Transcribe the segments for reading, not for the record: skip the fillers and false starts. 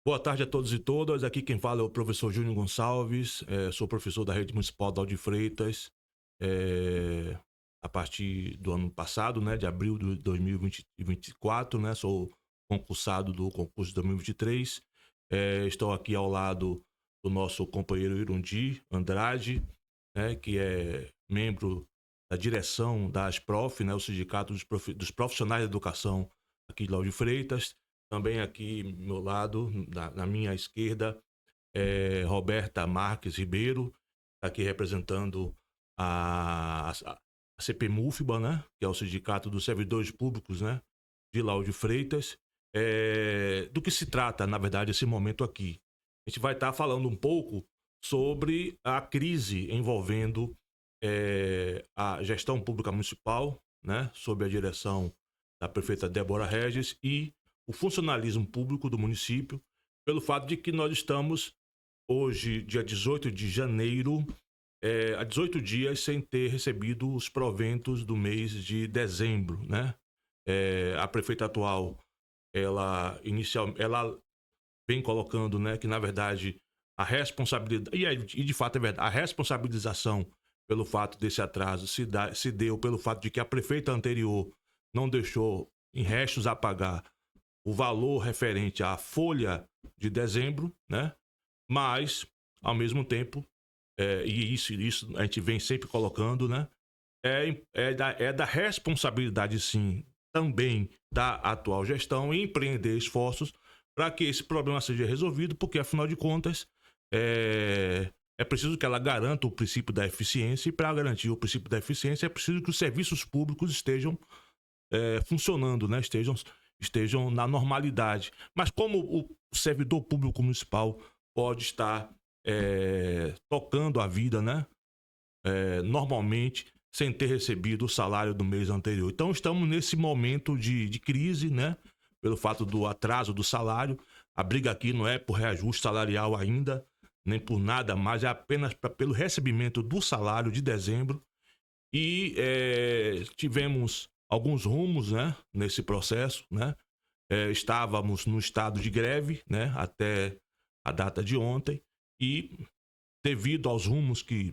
Boa tarde a todos e todas. Aqui quem fala é o professor Júnior Gonçalves. Sou professor da Rede Municipal de Lauro de Freitas. eh, a partir do ano passado, né, de abril de 2024, né, sou concursado do concurso de 2023. Estou aqui ao lado do nosso companheiro Irundi Andrade, né, que é membro da direção da ASPROF, né, o Sindicato dos Profissionais da Educação aqui de Lauro de Freitas. Também aqui, ao meu lado, na minha esquerda, Roberta Marques Ribeiro, tá aqui representando a CPMUFBA, né? Que é o Sindicato dos Servidores Públicos, né? De Lauro de Freitas. Do que se trata, na verdade, esse momento aqui? A gente vai estar falando um pouco sobre a crise envolvendo a gestão pública municipal, né? Sob a direção da prefeita Débora Regis e o funcionalismo público do município, pelo fato de que nós estamos hoje, dia 18 de janeiro, há 18 dias sem ter recebido os proventos do mês de dezembro, né? A prefeita atual, ela vem colocando, né, que na verdade a responsabilidade, e de fato é verdade, a responsabilização pelo fato desse atraso se deu pelo fato de que a prefeita anterior não deixou em restos a pagar o valor referente à folha de dezembro, né? Mas, ao mesmo tempo, e isso a gente vem sempre colocando, né? É da responsabilidade, sim, também da atual gestão em empreender esforços para que esse problema seja resolvido, porque, afinal de contas, é preciso que ela garanta o princípio da eficiência, e para garantir o princípio da eficiência é preciso que os serviços públicos estejam funcionando, né? Estejam na normalidade. Mas como o servidor público municipal pode estar tocando a vida, né? Normalmente, sem ter recebido o salário do mês anterior. Então, estamos nesse momento de crise, né? Pelo fato do atraso do salário. A briga aqui não é por reajuste salarial ainda, nem por nada mais, é apenas pelo recebimento do salário de dezembro. E tivemos alguns rumos, né, nesse processo, né? Estávamos no estado de greve, né, até a data de ontem, e devido aos rumos que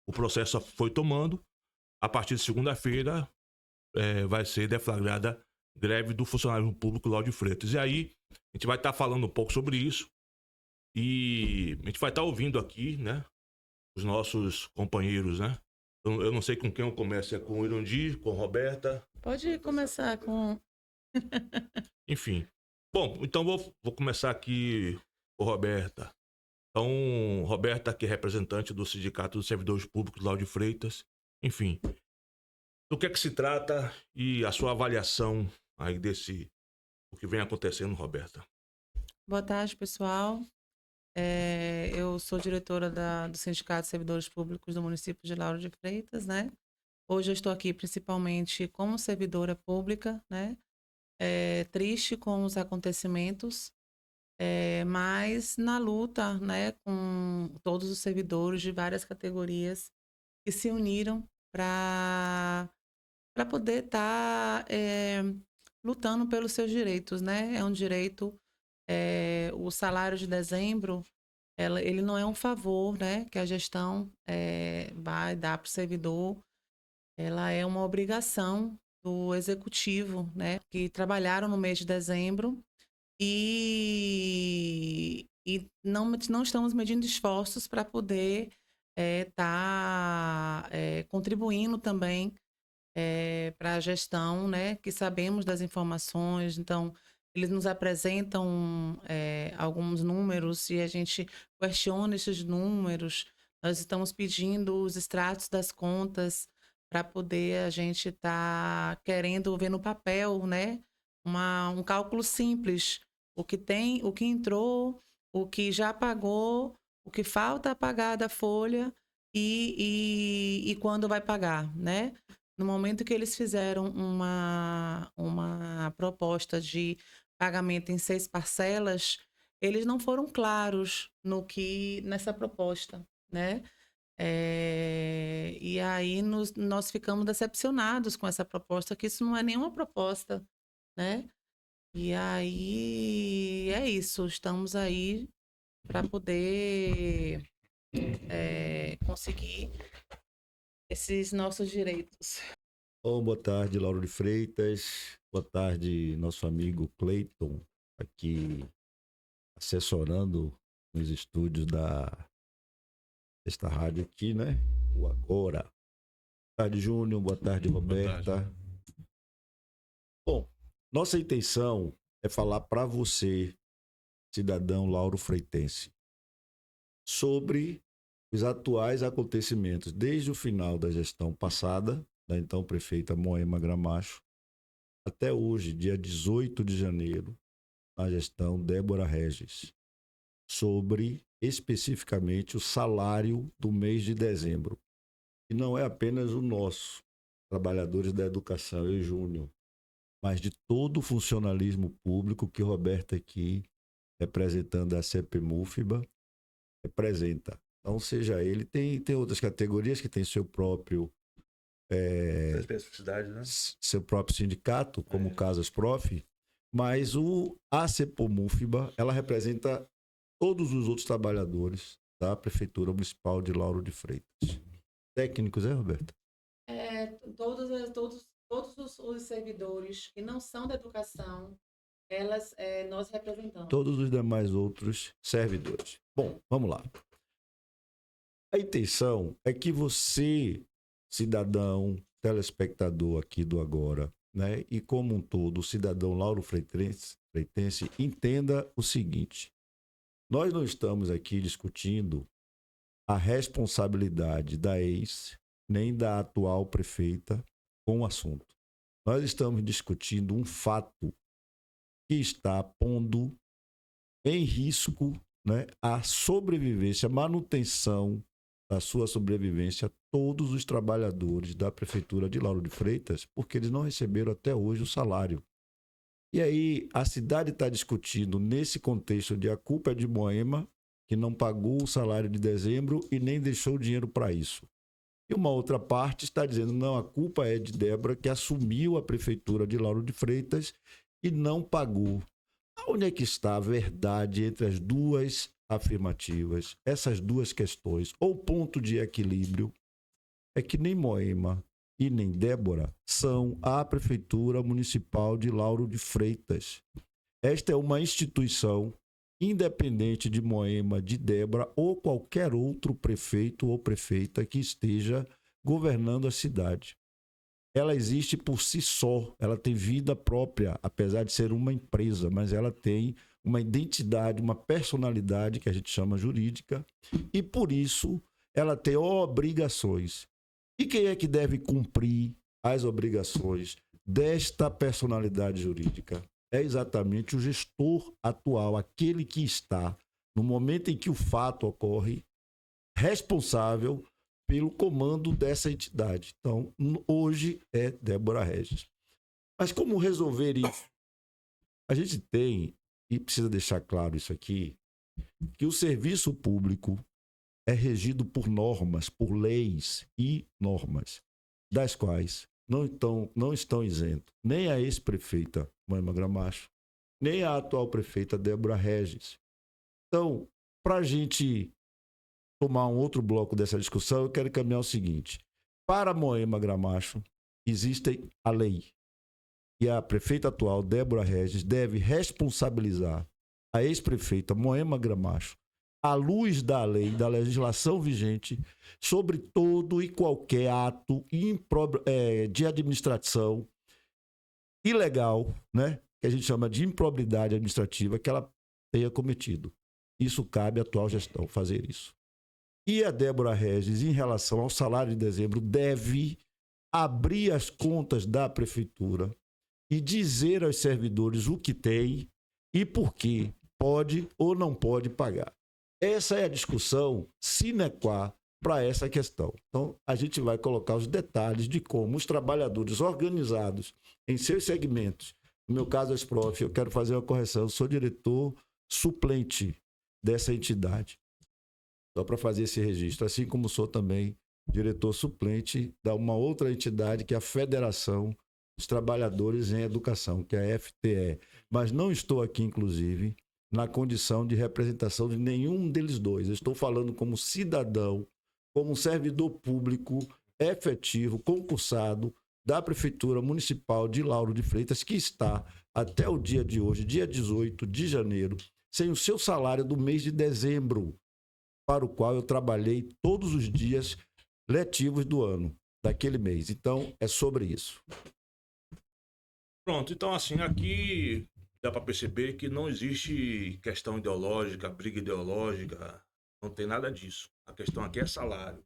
o processo foi tomando, a partir de segunda-feira vai ser deflagrada greve do funcionário público Lauro de Freitas. E aí a gente vai estar falando um pouco sobre isso, e a gente vai estar ouvindo aqui, né, os nossos companheiros, né? Eu não sei com quem eu começo, é com o Irundi, com a Roberta. Pode começar com. Enfim. Bom, então vou começar aqui com a Roberta. Então, Roberta, que é representante do Sindicato dos Servidores Públicos Lauro de Freitas. Enfim, do que é que se trata e a sua avaliação aí o que vem acontecendo, Roberta? Boa tarde, pessoal. Eu sou diretora do Sindicato de Servidores Públicos do município de Lauro de Freitas, né? Hoje eu estou aqui principalmente como servidora pública, né? Triste com os acontecimentos, mas na luta, né, com todos os servidores de várias categorias que se uniram para poder estar lutando pelos seus direitos, né? É um direito. O salário de dezembro, ele não é um favor, né, que a gestão vai dar para o servidor, ela é uma obrigação do executivo, né, que trabalharam no mês de dezembro e não estamos medindo esforços para poder estar contribuindo também para a gestão, né, que sabemos das informações. Então, eles nos apresentam alguns números e a gente questiona esses números. Nós estamos pedindo os extratos das contas para poder a gente estar querendo ver no papel, né, um cálculo simples, o que tem, o que entrou, o que já pagou, o que falta pagar da folha e quando vai pagar, né? No momento que eles fizeram uma proposta de pagamento em 6 parcelas, eles não foram claros no que nessa proposta, né? E aí nós ficamos decepcionados com essa proposta, que isso não é nenhuma proposta, né? E aí é isso, estamos aí para poder conseguir esses nossos direitos. Bom, boa tarde, Lauro de Freitas. Boa tarde, nosso amigo Cleiton, aqui assessorando nos estúdios desta rádio aqui, né? O Agora. Boa tarde, Júnior. Boa tarde, Roberta. Boa tarde. Bom, nossa intenção é falar para você, cidadão Lauro Freitense, sobre os atuais acontecimentos desde o final da gestão passada, da então prefeita Moema Gramacho, até hoje, dia 18 de janeiro, na gestão Débora Regis, sobre especificamente o salário do mês de dezembro. E não é apenas o nosso, trabalhadores da educação, eu e Júnior, mas de todo o funcionalismo público que Roberta aqui, representando a CEPMUFBA, representa. Então, seja ele, tem outras categorias que tem seu próprio especificidade, né? seu próprio sindicato, como o Casas Prof, mas a CEPMUFBA, ela representa todos os outros trabalhadores da Prefeitura Municipal de Lauro de Freitas. Técnicos, Roberto? Todos os servidores que não são da educação, nós representamos. Todos os demais outros servidores. Bom, vamos lá. A intenção é que você, cidadão, telespectador aqui do Agora, né, e como um todo, o cidadão Lauro Freitense, entenda o seguinte: nós não estamos aqui discutindo a responsabilidade da ex nem da atual prefeita com o assunto. Nós estamos discutindo um fato que está pondo em risco, né, a sobrevivência, a manutenção da sua sobrevivência a todos os trabalhadores da Prefeitura de Lauro de Freitas, porque eles não receberam até hoje o salário. E aí a cidade está discutindo nesse contexto de a culpa é de Moema, que não pagou o salário de dezembro e nem deixou dinheiro para isso. E uma outra parte está dizendo, não, a culpa é de Débora, que assumiu a Prefeitura de Lauro de Freitas e não pagou. Onde é que está a verdade entre as duas afirmativas, essas duas questões? Ou ponto de equilíbrio é que nem Moema e nem Débora são a Prefeitura Municipal de Lauro de Freitas. Esta é uma instituição independente de Moema, de Débora ou qualquer outro prefeito ou prefeita que esteja governando a cidade. Ela existe por si só, ela tem vida própria, apesar de ser uma empresa, mas ela tem uma identidade, uma personalidade que a gente chama jurídica, e por isso ela tem obrigações. E quem é que deve cumprir as obrigações desta personalidade jurídica? É exatamente o gestor atual, aquele que está, no momento em que o fato ocorre, responsável pelo comando dessa entidade. Então, hoje é Débora Regis. Mas como resolver isso? A gente tem, e precisa deixar claro isso aqui, que o serviço público é regido por normas, por leis e normas, das quais não estão isentos nem a ex-prefeita Moema Gramacho, nem a atual prefeita Débora Regis. Então, para a gente tomar um outro bloco dessa discussão, eu quero caminhar o seguinte: para Moema Gramacho, existe a lei. E a prefeita atual, Débora Regis, deve responsabilizar a ex-prefeita Moema Gramacho, à luz da lei, da legislação vigente, sobre todo e qualquer ato de administração ilegal, né, que a gente chama de improbidade administrativa, que ela tenha cometido. Isso cabe à atual gestão fazer isso. E a Débora Regis, em relação ao salário de dezembro, deve abrir as contas da prefeitura e dizer aos servidores o que tem e por que pode ou não pode pagar. Essa é a discussão sine qua para essa questão. Então, a gente vai colocar os detalhes de como os trabalhadores organizados em seus segmentos, no meu caso, as Prof, eu quero fazer uma correção, eu sou diretor suplente dessa entidade, só para fazer esse registro, assim como sou também diretor suplente da uma outra entidade, que é a Federação dos Trabalhadores em Educação, que é a FTE. Mas não estou aqui, inclusive, na condição de representação de nenhum deles dois. Eu estou falando como cidadão, como servidor público efetivo, concursado da Prefeitura Municipal de Lauro de Freitas, que está até o dia de hoje, dia 18 de janeiro, sem o seu salário do mês de dezembro, para o qual eu trabalhei todos os dias letivos do ano, daquele mês. Então, é sobre isso. Pronto, então assim, aqui dá para perceber que não existe questão ideológica, briga ideológica, não tem nada disso. A questão aqui é salário.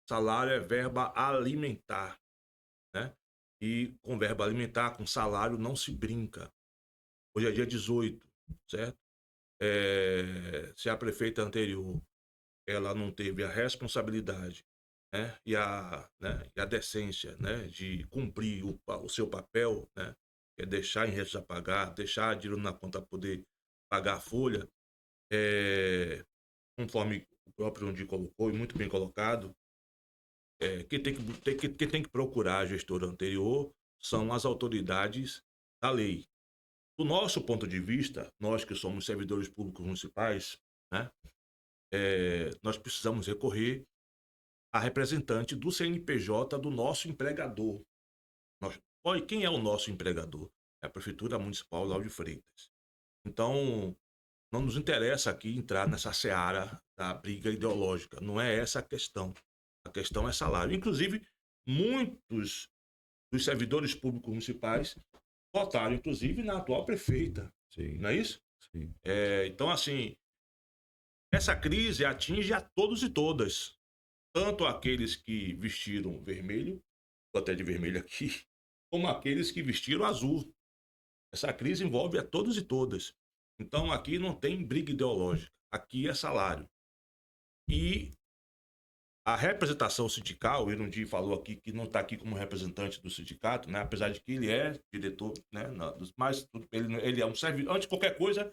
Salário é verba alimentar, né? E com verba alimentar, com salário, não se brinca. Hoje é dia 18, certo? Se a prefeita anterior, ela não teve a responsabilidade, né? E a decência, né? De cumprir o seu papel, né? Que é deixar em redes a pagar, deixar dinheiro na conta para poder pagar a folha, conforme o próprio Undi colocou, e muito bem colocado, quem tem que procurar a gestora anterior são as autoridades da lei. Do nosso ponto de vista, nós que somos servidores públicos municipais, né, nós precisamos recorrer a representante do CNPJ do nosso empregador. Quem é o nosso empregador? É a Prefeitura Municipal Lauro de Freitas. Então, não nos interessa aqui entrar nessa seara da briga ideológica. Não é essa a questão. A questão é salário. Inclusive, muitos dos servidores públicos municipais votaram, inclusive, na atual prefeita. Sim. Não é isso? Sim. Então, assim, essa crise atinge a todos e todas. Tanto aqueles que vestiram vermelho, vou até de vermelho aqui, como aqueles que vestiram azul. Essa crise envolve a todos e todas. Então, aqui não tem briga ideológica. Aqui é salário. E a representação sindical, o Irundi falou aqui que não está aqui como representante do sindicato, né? Apesar de que ele é diretor, né? Mas ele é um servidor, antes de qualquer coisa,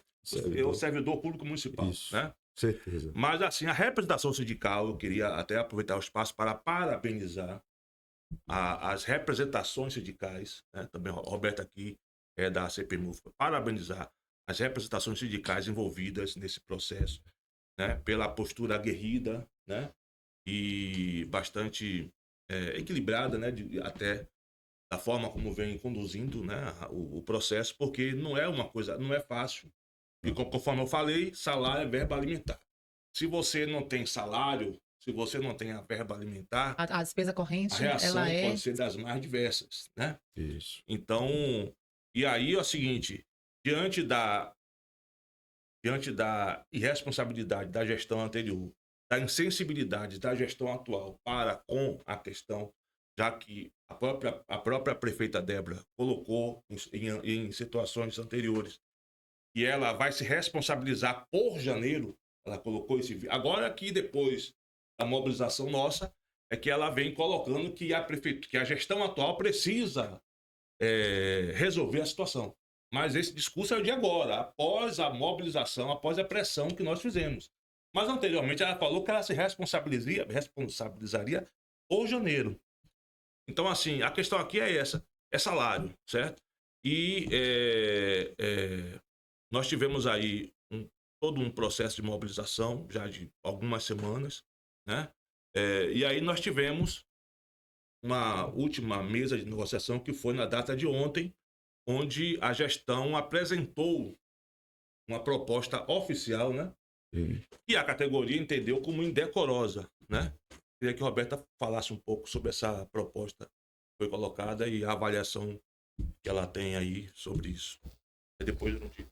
é o servidor público municipal. Isso, né? Certeza. Mas, assim, a representação sindical, eu queria até aproveitar o espaço para parabenizar as representações sindicais, né? Também o Roberto aqui é da CPMUF, parabenizar as representações sindicais envolvidas nesse processo, né? Pela postura aguerrida, né? E bastante equilibrada, né? Até da forma como vem conduzindo, né? o processo, porque não é uma coisa, não é fácil. E conforme eu falei, salário é verba alimentar. Se você não tem salário, se você não tem a verba alimentar, A despesa corrente, a reação ela pode ser das mais diversas, né? Isso. Então, e aí é o seguinte, diante da irresponsabilidade da gestão anterior, da insensibilidade da gestão atual para com a questão, já que a própria prefeita Débora colocou em situações anteriores, e ela vai se responsabilizar por janeiro, ela colocou esse... Agora que depois da mobilização nossa, é que ela vem colocando que a gestão atual precisa resolver a situação. Mas esse discurso é o de agora, após a mobilização, após a pressão que nós fizemos. Mas anteriormente ela falou que ela se responsabilizaria por janeiro. Então, assim, a questão aqui é essa, é salário, certo? E nós tivemos aí todo um processo de mobilização já de algumas semanas, né? E aí nós tivemos uma última mesa de negociação que foi na data de ontem, onde a gestão apresentou uma proposta oficial, né? Sim. E a categoria entendeu como indecorosa, né? Queria que a Roberta falasse um pouco sobre essa proposta que foi colocada e a avaliação que ela tem aí sobre isso. E depois eu não digo.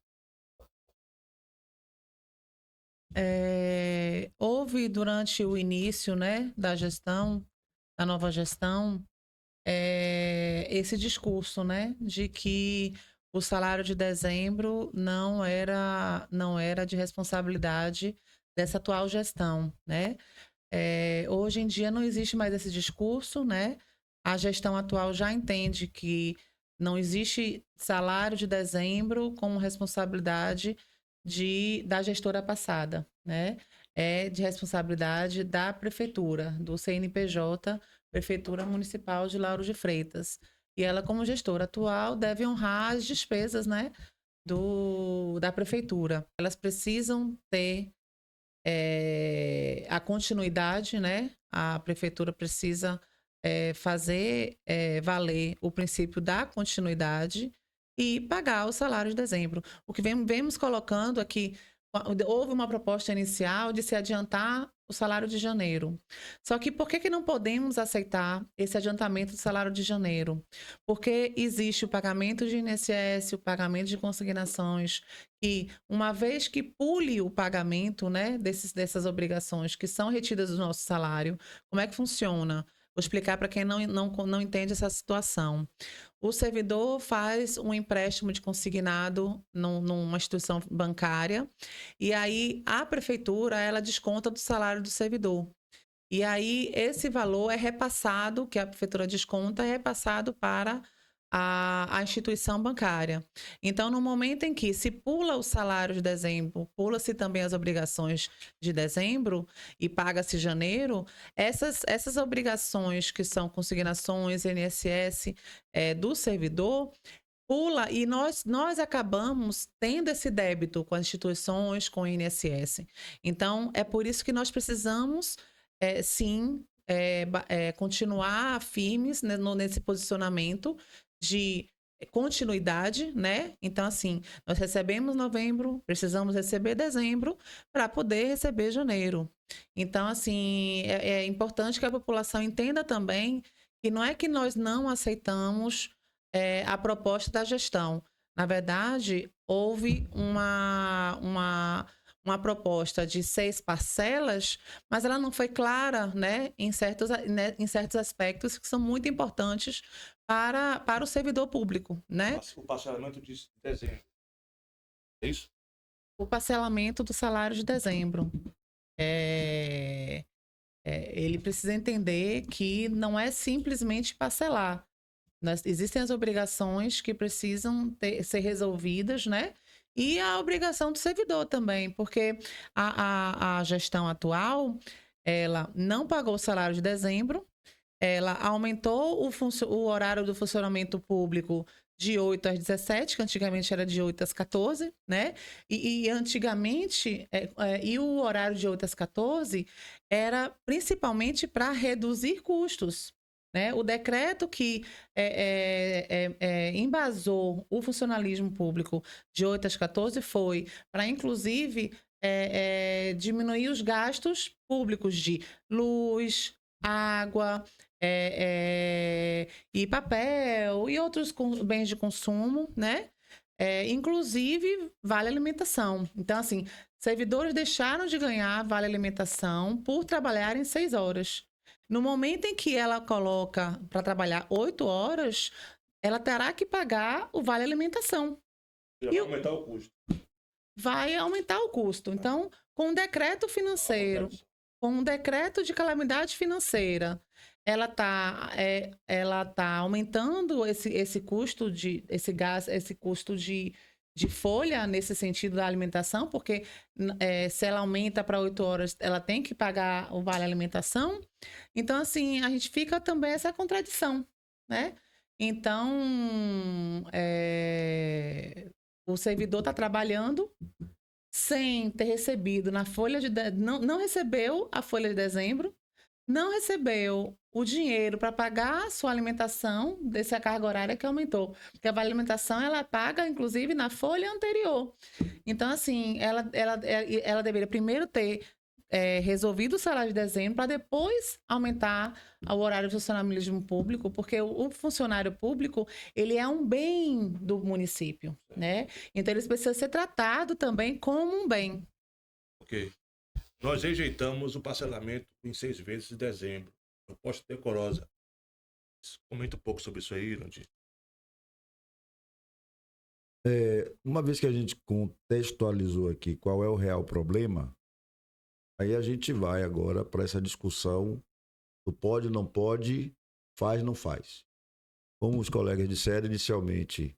Houve durante o início, né, da nova gestão, esse discurso, né, de que o salário de dezembro não era de responsabilidade dessa atual gestão, né? Hoje em dia não existe mais esse discurso, né? A gestão atual já entende que não existe salário de dezembro como responsabilidade da gestora passada, né? É de responsabilidade da prefeitura, do CNPJ, Prefeitura Municipal de Lauro de Freitas. e ela, como gestora atual, deve honrar as despesas, né, da prefeitura. Elas precisam ter a continuidade, né? A prefeitura precisa fazer valer o princípio da continuidade e pagar o salário de dezembro. O que vemos colocando aqui, houve uma proposta inicial de se adiantar o salário de janeiro. Só que por que não podemos aceitar esse adiantamento do salário de janeiro? Porque existe o pagamento de INSS, o pagamento de consignações, e uma vez que pule o pagamento, né, dessas obrigações que são retidas do nosso salário, como é que funciona? Vou explicar para quem não entende essa situação. O servidor faz um empréstimo de consignado numa instituição bancária e aí a prefeitura ela desconta do salário do servidor. E aí esse valor é repassado, que a prefeitura desconta, é repassado para a instituição bancária. Então, no momento em que se pula o salário de dezembro, pula-se também as obrigações de dezembro e paga-se janeiro, essas obrigações que são consignações, INSS do servidor, pula e nós acabamos tendo esse débito com as instituições, com o INSS. Então, é por isso que nós precisamos, sim, continuar firmes, né, nesse posicionamento de continuidade, né? Então, assim, nós recebemos novembro, precisamos receber dezembro para poder receber janeiro. Então, assim, é importante que a população entenda também que não é que nós não aceitamos a proposta da gestão. Na verdade, houve uma proposta de 6 parcelas, mas ela não foi clara, né, em certos aspectos que são muito importantes para o servidor público, né? O parcelamento de dezembro. É isso? O parcelamento do salário de dezembro. Ele precisa entender que não é simplesmente parcelar. Existem as obrigações que precisam ser resolvidas, né? E a obrigação do servidor também, porque a gestão atual, ela não pagou o salário de dezembro, ela aumentou o horário do funcionamento público de 8 às 17, que antigamente era de 8 às 14, né? E antigamente, e o horário de 8 às 14 era principalmente para reduzir custos. Né? O decreto que embasou o funcionalismo público de 8 às 14 foi para, inclusive, diminuir os gastos públicos de luz, água, e papel e outros bens de consumo, né? Inclusive, vale alimentação. Então, assim, servidores deixaram de ganhar vale alimentação por trabalharem 6 horas. No momento em que ela coloca para trabalhar 8 horas, ela terá que pagar o vale alimentação. Já vai aumentar o custo. Vai aumentar o custo. Então, com um decreto financeiro, com um decreto de calamidade financeira, ela tá aumentando esse custo esse gás, esse custo de folha nesse sentido da alimentação, porque se ela aumenta para 8 horas, ela tem que pagar o vale alimentação. Então, assim, a gente fica também essa contradição, né? Então, o servidor está trabalhando sem ter recebido na folha não recebeu a folha de dezembro, não recebeu o dinheiro para pagar a sua alimentação dessa carga horária que aumentou. Porque a vale alimentação, ela paga, inclusive, na folha anterior. Então, assim, ela deveria primeiro ter resolvido o salário de dezembro para depois aumentar o horário de funcionalismo público, porque o funcionário público, ele é um bem do município, né? Então, ele precisa ser tratado também como um bem. Ok. Nós rejeitamos o parcelamento em 6 vezes de dezembro. Proposta decorosa. Comenta um pouco sobre isso aí, Irandir. Uma vez que a gente contextualizou aqui qual é o real problema, aí a gente vai agora para essa discussão do pode, não pode, faz, não faz. Como os colegas disseram inicialmente,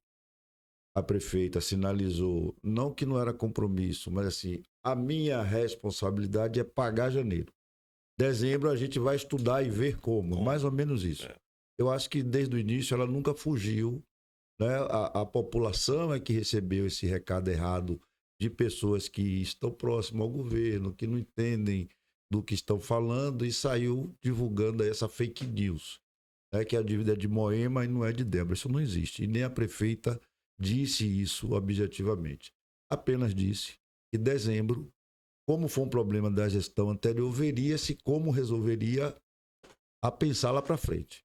a prefeita sinalizou, não que não era compromisso, mas assim, a minha responsabilidade é pagar janeiro. Dezembro a gente vai estudar e ver como, mais ou menos isso. eu acho que desde o início ela nunca fugiu, né? A população é que recebeu esse recado errado de pessoas que estão próximas ao governo, que não entendem do que estão falando e saiu divulgando essa fake news, né? Que a dívida é de Moema e não é de Débora. Isso não existe. E nem a prefeita disse isso objetivamente. Apenas disse que dezembro, como foi um problema da gestão anterior, veria-se como resolveria a pensar lá para frente.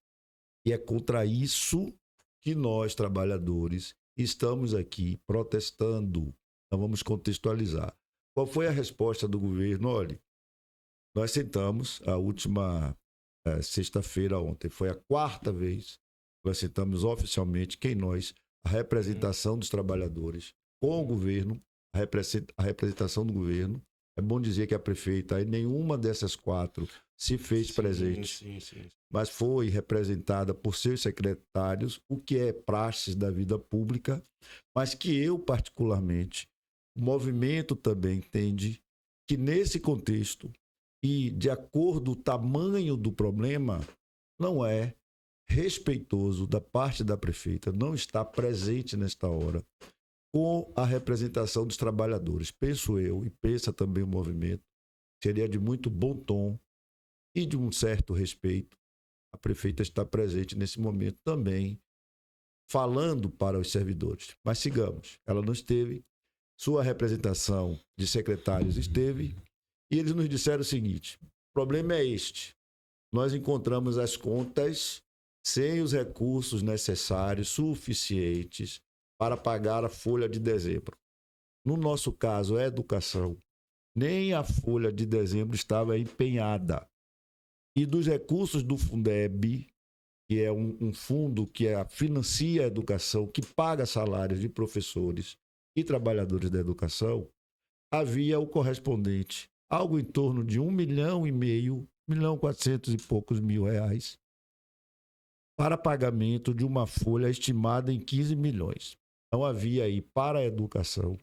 E é contra isso que nós, trabalhadores, estamos aqui protestando. Então vamos contextualizar. Qual foi a resposta do governo? Olha, nós sentamos a última sexta-feira ontem. Foi a quarta vez que nós sentamos oficialmente, quem nós, a representação dos trabalhadores, com o governo, a representação do governo. É bom dizer que a prefeita, em nenhuma dessas quatro, se fez presente, mas foi representada por seus secretários, o que é praxis da vida pública, mas que eu, particularmente, o movimento também entende que nesse contexto, e de acordo com o tamanho do problema, não é respeitoso da parte da prefeita não estar presente nesta hora com a representação dos trabalhadores. Penso eu, e pensa também o movimento, seria de muito bom tom e de um certo respeito a prefeita estar presente nesse momento também, falando para os servidores. Mas sigamos, ela não esteve, sua representação de secretários esteve, e eles nos disseram o seguinte: o problema é este, nós encontramos as contas sem os recursos necessários, suficientes, para pagar a folha de dezembro. No nosso caso, é educação. Nem a folha de dezembro estava empenhada. E dos recursos do Fundeb, que é um fundo que financia a educação, que paga salários de professores e trabalhadores da educação, havia o correspondente, algo em torno de 1,5 milhão, 1.400 e poucos mil reais, para pagamento de uma folha estimada em 15 milhões. Então havia aí para a educação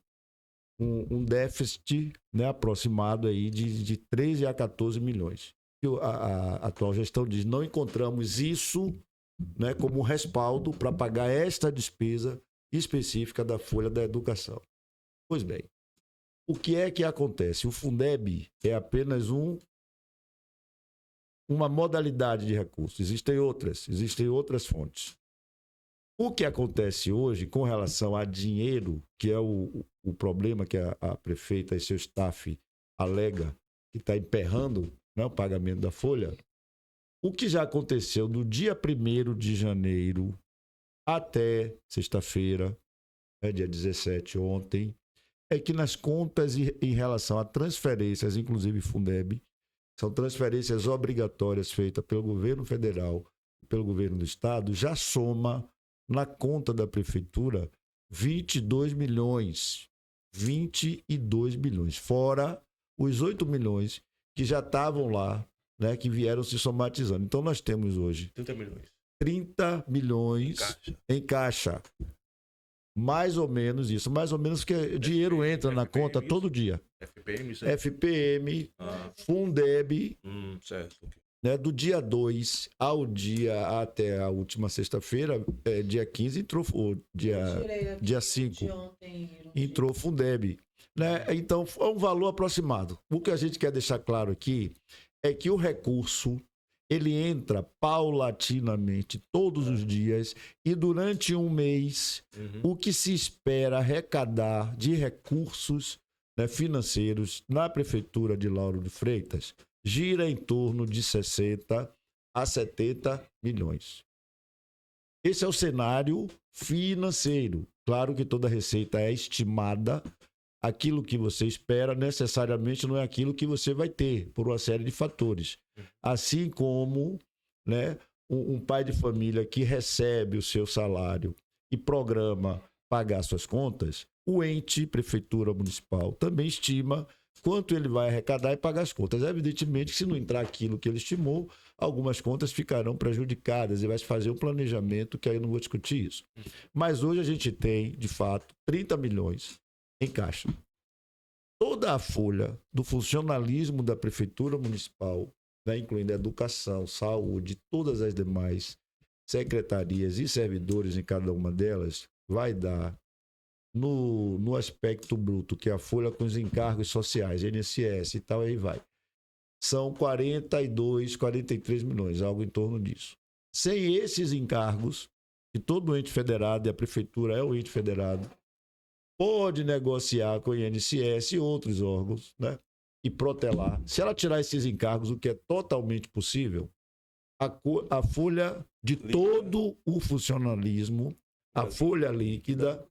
um déficit, né, aproximado aí de 13 a 14 milhões. A atual gestão diz: não encontramos isso, né, como respaldo para pagar esta despesa específica da folha da educação. Pois bem, o que é que acontece? O Fundeb é apenas uma modalidade de recurso. Existem outras fontes. O que acontece hoje com relação a dinheiro, que é o problema que a prefeita e seu staff alega que está emperrando, né, o pagamento da folha, o que já aconteceu do dia 1º de janeiro até sexta-feira, dia 17, ontem, é que nas contas em relação a transferências, inclusive Fundeb, são transferências obrigatórias feitas pelo governo federal e pelo governo do estado, já soma na conta da prefeitura 22 milhões. 22 milhões, fora os 8 milhões que já estavam lá, né, que vieram se somatizando. Então nós temos hoje 30 milhões em caixa. Mais ou menos isso. Mais ou menos porque dinheiro entra na conta todo dia. FPM, Fundeb, certo. Né, do dia 2 ao dia até a última sexta-feira, dia 15, entrou dia 5, entrou Fundeb. Né? Então, é um valor aproximado. O que a gente quer deixar claro aqui é que o recurso ele entra paulatinamente todos os dias e durante um mês o que se espera arrecadar de recursos, né, financeiros na prefeitura de Lauro de Freitas gira em torno de 60 a 70 milhões. Esse é o cenário financeiro. Claro que toda receita é estimada. Aquilo que você espera necessariamente não é aquilo que você vai ter, por uma série de fatores. Assim como, né, um pai de família que recebe o seu salário e programa pagar suas contas, o ente, prefeitura municipal, também estima quanto ele vai arrecadar e pagar as contas. Evidentemente que se não entrar aquilo que ele estimou, algumas contas ficarão prejudicadas e vai se fazer um planejamento que aí eu não vou discutir isso. Mas hoje a gente tem, de fato, 30 milhões em caixa. Toda a folha do funcionalismo da prefeitura municipal, né, incluindo educação, saúde, todas as demais secretarias e servidores em cada uma delas, vai dar no aspecto bruto, que é a folha com os encargos sociais, INSS e tal, aí vai. São 42, 43 milhões, algo em torno disso. Sem esses encargos, que todo ente federado, e a prefeitura é o ente federado, pode negociar com o INSS e outros órgãos, né? E protelar. Se ela tirar esses encargos, o que é totalmente possível, a folha de todo o funcionalismo, a folha líquida,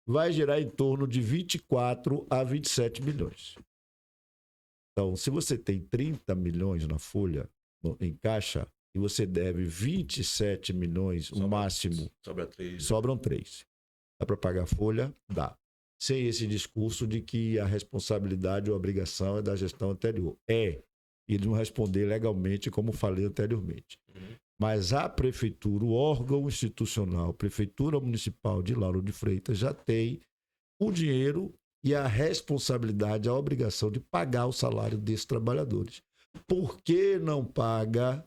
vai gerar em torno de 24 a 27 milhões. Então, se você tem 30 milhões na folha, em caixa, e você deve 27 milhões, o máximo, sobram 3. Dá para pagar a folha? Dá. Sem esse discurso de que a responsabilidade ou a obrigação é da gestão anterior. E eles vão responder legalmente, como falei anteriormente. Mas a prefeitura, o órgão institucional, Prefeitura Municipal de Lauro de Freitas, já tem o dinheiro e a responsabilidade, a obrigação de pagar o salário desses trabalhadores. Por que não paga?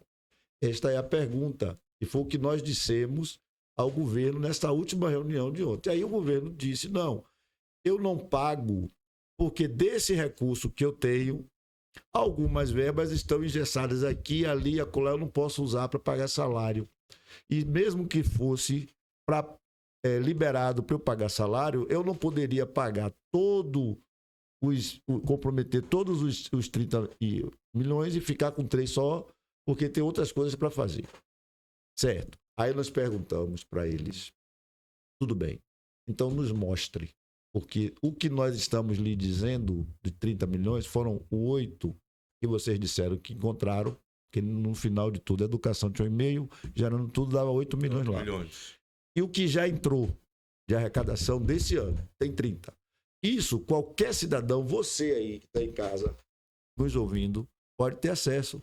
Esta é a pergunta. E foi o que nós dissemos ao governo nessa última reunião de ontem. Aí o governo disse, não, eu não pago porque desse recurso que eu tenho, algumas verbas estão engessadas aqui, ali, acolá, eu não posso usar para pagar salário. E mesmo que fosse liberado para eu pagar salário, eu não poderia pagar comprometer todos os 30 milhões e ficar com 3 só, porque tem outras coisas para fazer. Certo. Aí nós perguntamos para eles, tudo bem, então nos mostre, porque o que nós estamos lhe dizendo de 30 milhões foram 8 que vocês disseram que encontraram, que no final de tudo, a educação tinha 1,5, gerando tudo, dava 8 milhões lá. E o que já entrou de arrecadação desse ano, tem 30. Isso, qualquer cidadão, você aí que está em casa, nos ouvindo, pode ter acesso.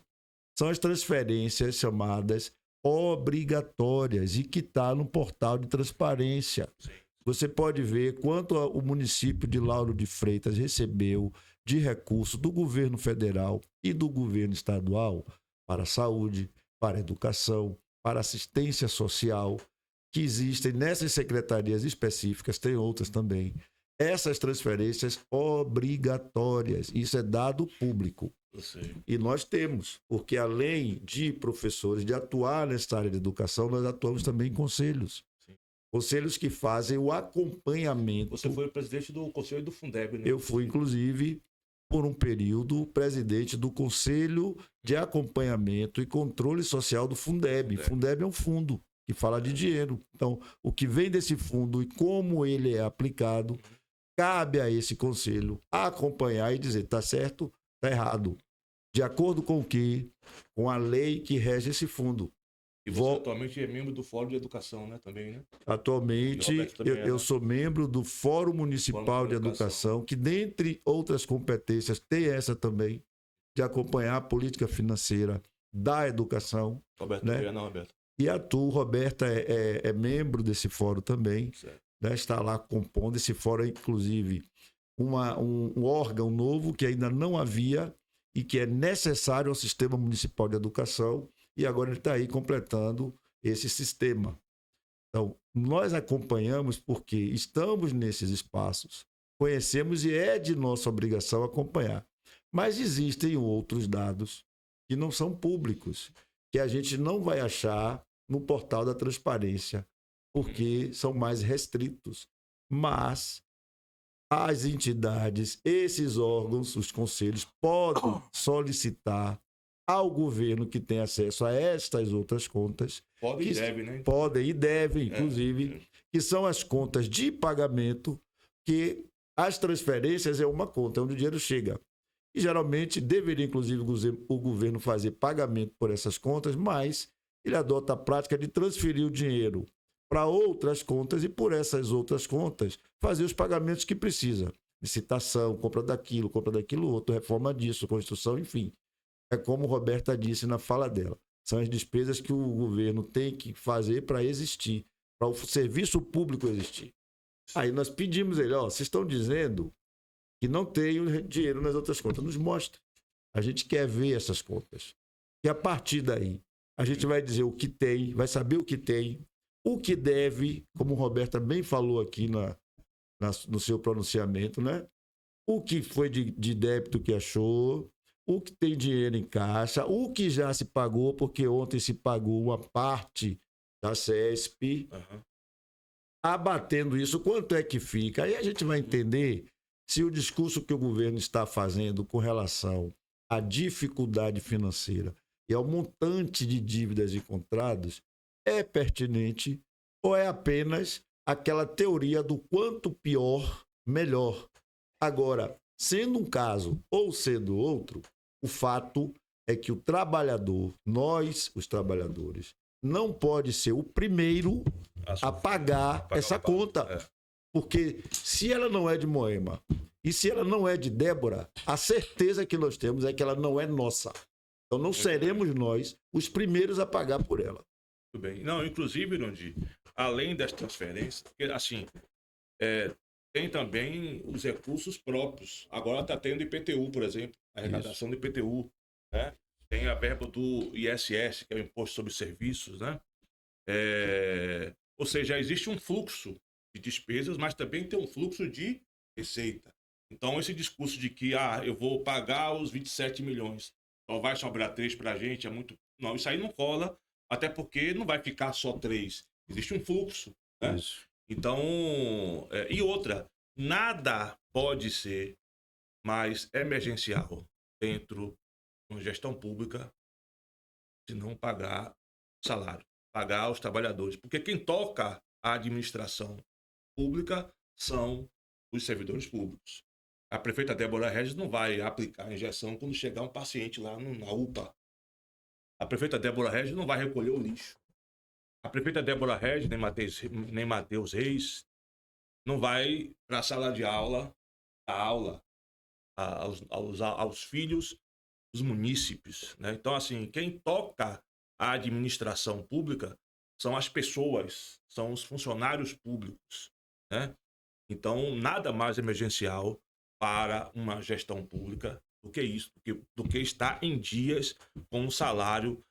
São as transferências chamadas obrigatórias e que está no portal de transparência. Sim. Você pode ver quanto o município de Lauro de Freitas recebeu de recurso do governo federal e do governo estadual para a saúde, para a educação, para a assistência social, que existem nessas secretarias específicas, tem outras também. Essas transferências obrigatórias, isso é dado público. E nós temos, porque além de professores, de atuar nessa área de educação, nós atuamos também em conselhos. Conselhos que fazem o acompanhamento. Você foi o presidente do conselho do Fundeb, né? Eu fui, inclusive, por um período, presidente do Conselho de Acompanhamento e Controle Social do Fundeb. Fundeb é um fundo que fala de dinheiro. Então, o que vem desse fundo e como ele é aplicado, cabe a esse conselho acompanhar e dizer, está certo, está errado. De acordo com o quê? Com a lei que rege esse fundo. E você atualmente é membro do Fórum de Educação, né? Também, né? Atualmente, eu sou membro do Fórum Municipal de Educação, que, dentre outras competências, tem essa também, de acompanhar a política financeira da educação. Roberto, né? Não, Roberto. E Roberta é membro desse fórum também, né? Está lá compondo esse fórum, inclusive, um órgão novo que ainda não havia e que é necessário ao sistema municipal de educação. E agora ele está aí completando esse sistema. Então, nós acompanhamos porque estamos nesses espaços, conhecemos e é de nossa obrigação acompanhar. Mas existem outros dados que não são públicos, que a gente não vai achar no portal da transparência, porque são mais restritos. Mas as entidades, esses órgãos, os conselhos, podem solicitar ao governo que tem acesso a estas outras contas. Podem e devem, né? Podem e devem, inclusive, que são as contas de pagamento, que as transferências é uma conta, é onde o dinheiro chega. E geralmente deveria, inclusive, o governo fazer pagamento por essas contas, mas ele adota a prática de transferir o dinheiro para outras contas e por essas outras contas fazer os pagamentos que precisa. Licitação, compra daquilo outro, reforma disso, construção, enfim. É como a Roberta disse na fala dela. São as despesas que o governo tem que fazer para existir, para o serviço público existir. Aí nós pedimos ele, vocês estão dizendo que não tem dinheiro nas outras contas. Nos mostre. A gente quer ver essas contas. E a partir daí, A gente vai dizer o que tem, vai saber o que deve, como o Roberta bem falou aqui no seu pronunciamento, né? O que foi de débito que achou, o que tem dinheiro em caixa, o que já se pagou, porque ontem se pagou uma parte da CESP. Uhum. Abatendo isso, quanto é que fica? Aí a gente vai entender se o discurso que o governo está fazendo com relação à dificuldade financeira e ao montante de dívidas encontradas é pertinente ou é apenas aquela teoria do quanto pior, melhor. Agora, sendo um caso ou sendo outro, o fato é que o trabalhador, nós, os trabalhadores, não pode ser o primeiro a pagar essa conta. Porque se ela não é de Moema e se ela não é de Débora, a certeza que nós temos é que ela não é nossa. Então não seremos nós os primeiros a pagar por ela. Muito bem. Não, inclusive, Irondir, além das transferências, porque assim, tem também os recursos próprios. Agora está tendo IPTU, por exemplo, a arrecadação do IPTU, né? Tem a verba do ISS, que é o Imposto sobre Serviços, né? Ou seja, existe um fluxo de despesas, mas também tem um fluxo de receita. Então, esse discurso de que eu vou pagar os 27 milhões, só vai sobrar 3 para a gente, é muito... Não, isso aí não cola, até porque não vai ficar só 3. Existe um fluxo, né? Isso. Então, e outra, nada pode ser mais emergencial dentro de uma gestão pública se não pagar salário, pagar os trabalhadores. Porque quem toca a administração pública são os servidores públicos. A prefeita Débora Regis não vai aplicar a injeção quando chegar um paciente lá na UPA. A prefeita Débora Regis não vai recolher o lixo. A prefeita Débora Regis, nem Matheus Reis, não vai para a sala de aula, dar aula aos filhos dos munícipes, né? Então, assim, quem toca a administração pública são as pessoas, são os funcionários públicos, né? Então, nada mais emergencial para uma gestão pública do que isso, do que estar em dias com o salário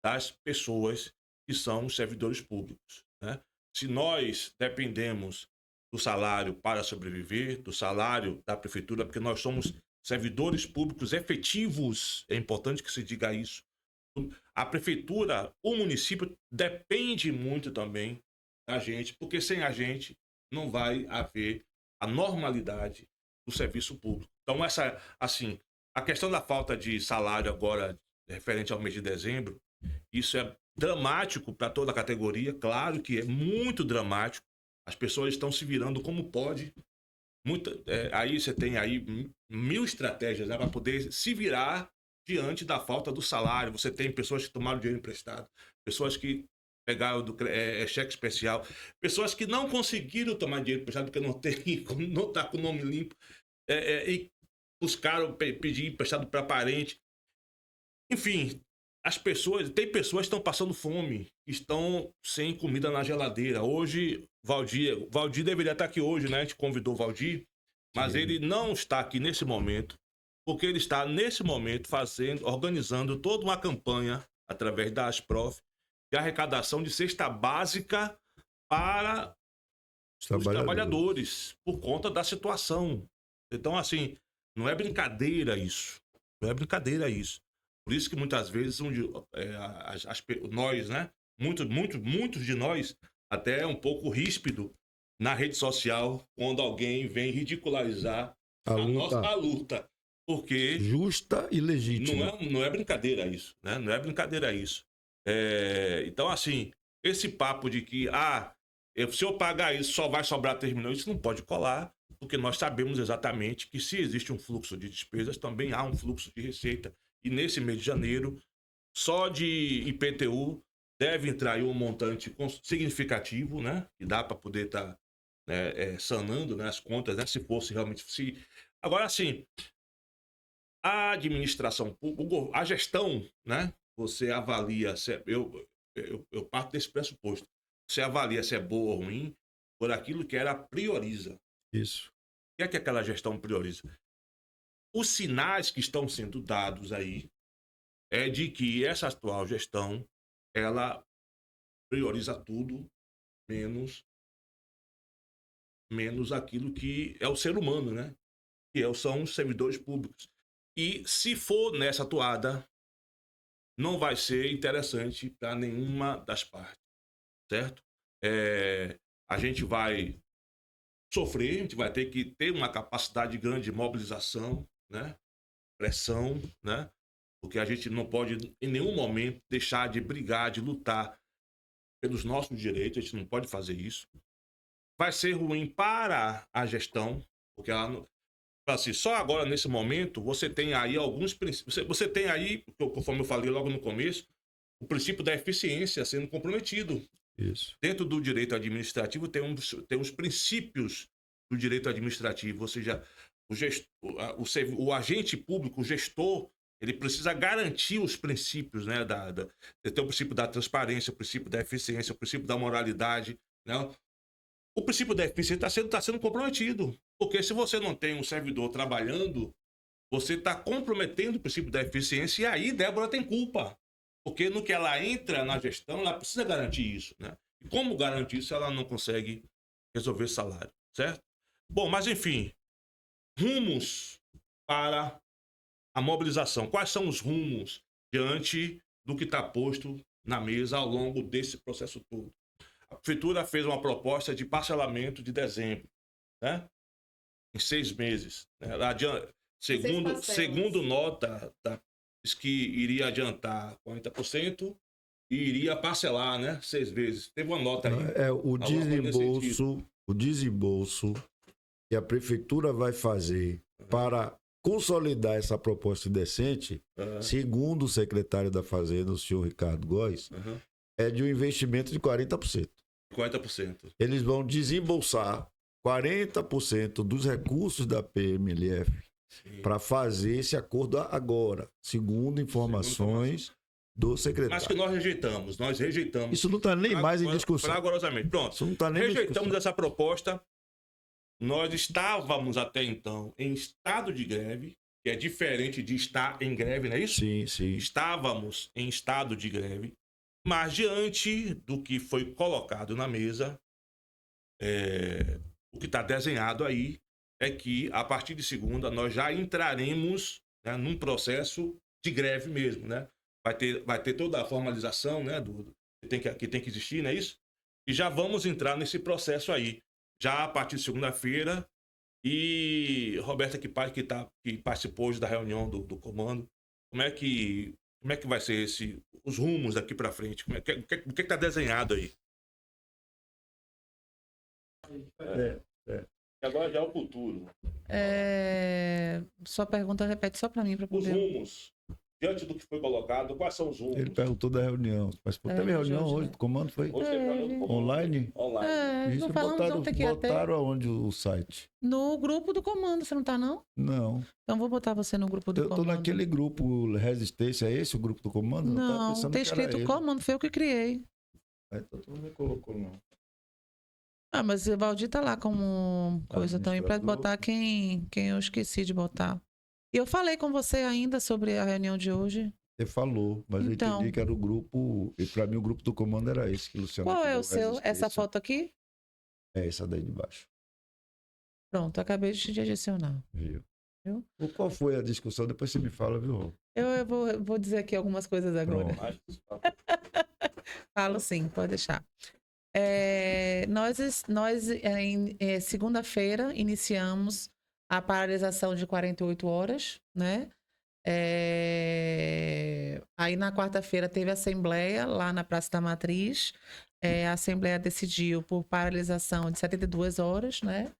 das pessoas que são os servidores públicos, né? Se nós dependemos do salário para sobreviver, do salário da prefeitura, porque nós somos servidores públicos efetivos, é importante que se diga isso. A prefeitura, o município depende muito também da gente, porque sem a gente não vai haver a normalidade do serviço público. Então, a questão da falta de salário agora, referente ao mês de dezembro, isso é dramático para toda a categoria, claro que é muito dramático. As pessoas estão se virando como pode. Aí você tem aí 1000 estratégias, né, para poder se virar diante da falta do salário. Você tem pessoas que tomaram dinheiro emprestado, pessoas que pegaram cheque especial, pessoas que não conseguiram tomar dinheiro emprestado porque não está com o nome limpo, e buscaram pedir emprestado para parente. Enfim, tem pessoas que estão passando fome, estão sem comida na geladeira. Hoje, Valdir deveria estar aqui hoje, né? A gente convidou o Valdir, mas Sim. ele não está aqui nesse momento, porque ele está, nesse momento, organizando toda uma campanha, através da Asprof, de arrecadação de cesta básica para os trabalhadores, por conta da situação. Então, assim, não é brincadeira isso. Não é brincadeira isso. Por isso que muitas vezes nós, né? Muitos de nós, até é um pouco ríspido na rede social quando alguém vem ridicularizar a nossa luta. Porque justa e legítima. Não é brincadeira isso, né? Não é brincadeira isso. Então, assim, esse papo de que se eu pagar isso só vai sobrar 3 milhões, isso não pode colar, porque nós sabemos exatamente que se existe um fluxo de despesas, também há um fluxo de receita. E nesse mês de janeiro, só de IPTU deve entrar aí um montante significativo, né? Que dá para poder estar sanando, né, as contas, né? Se fosse realmente... Agora, assim, a administração pública, a gestão, né? Você avalia... Eu parto desse pressuposto. Você avalia se é boa ou ruim por aquilo que ela prioriza. Isso. O que é que aquela gestão prioriza? Os sinais que estão sendo dados aí é de que essa atual gestão ela prioriza tudo, menos aquilo que é o ser humano, né? São os servidores públicos. E se for nessa toada, não vai ser interessante para nenhuma das partes, certo? A gente vai sofrer, a gente vai ter que ter uma capacidade grande de mobilização, né? Pressão, né? Porque a gente não pode em nenhum momento deixar de brigar, de lutar pelos nossos direitos, a gente não pode fazer isso. Vai ser ruim para a gestão, porque ela não... Assim, só agora, nesse momento, você tem aí alguns princípios. Você tem aí, conforme eu falei logo no começo, o princípio da eficiência sendo comprometido. Isso. Dentro do direito administrativo tem os princípios do direito administrativo, ou seja, o agente público, o gestor, ele precisa garantir os princípios, né? Tem o princípio da transparência, o princípio da eficiência, o princípio da moralidade, né? O princípio da eficiência está sendo comprometido. Porque se você não tem um servidor trabalhando, você está comprometendo o princípio da eficiência e aí Débora tem culpa. Porque no que ela entra na gestão, ela precisa garantir isso, né? E como garantir isso, ela não consegue resolver salário, certo? Bom, mas enfim, rumos para a mobilização. Quais são os rumos diante do que está posto na mesa ao longo desse processo todo? A prefeitura fez uma proposta de parcelamento de dezembro, né? Em 6 meses. Né? Segundo nota, diz que iria adiantar 40% e iria parcelar, né? 6 vezes. Teve uma nota aí. O desembolso que a prefeitura vai fazer para consolidar essa proposta decente, segundo o secretário da Fazenda, o senhor Ricardo Góes, é de um investimento de 40%. 40%. Eles vão desembolsar 40% dos recursos da PMLF para fazer esse acordo agora, segundo informações do secretário. Mas que nós rejeitamos. Isso não está nem mais em discussão. Fragorosamente. Pronto. Isso não está nem rejeitamos essa proposta. Nós estávamos até então em estado de greve, que é diferente de estar em greve, não é isso? Sim, sim. Estávamos em estado de greve, mas diante do que foi colocado na mesa, o que está desenhado aí é que, a partir de segunda, nós já entraremos, né, num processo de greve mesmo, né? Vai ter toda a formalização, né, que tem que existir, não é isso? E já vamos entrar nesse processo aí, já a partir de segunda-feira. E Roberta que participou hoje da reunião do comando, como é que vai ser os rumos daqui para frente? O que está desenhado aí? Agora já é o futuro. Sua pergunta repete só para mim, para poder... Os rumos, diante do que foi colocado, quais são os rumos? Ele perguntou da reunião. Mas teve reunião hoje do comando, foi? Hoje teve reunião do comando. Online? Online. Não falamos ontem que ia ter. Botaram aonde o site? No grupo do comando, você não tá, não? Não. Então vou botar você no grupo do comando. Eu tô naquele grupo Resistência, é esse o grupo do comando? Não, tem escrito comando, foi eu que criei. Então tu não me colocou, não. Mas o Valdir tá lá como coisa também, para botar quem eu esqueci de botar. E eu falei com você ainda sobre a reunião de hoje. Você falou, mas então, eu entendi que era o grupo, e para mim o grupo do comando era esse que o Luciano... Qual é o seu? Essa foto aqui? É essa daí de baixo. Pronto, acabei de te adicionar. Viu? Qual foi a discussão? Depois você me fala, viu? Eu vou dizer aqui algumas coisas agora. Falo sim, pode deixar. Nós segunda-feira, iniciamos a paralisação de 48 horas, né? Aí na quarta-feira teve assembleia lá na Praça da Matriz. A assembleia decidiu por paralisação de 72 horas, né?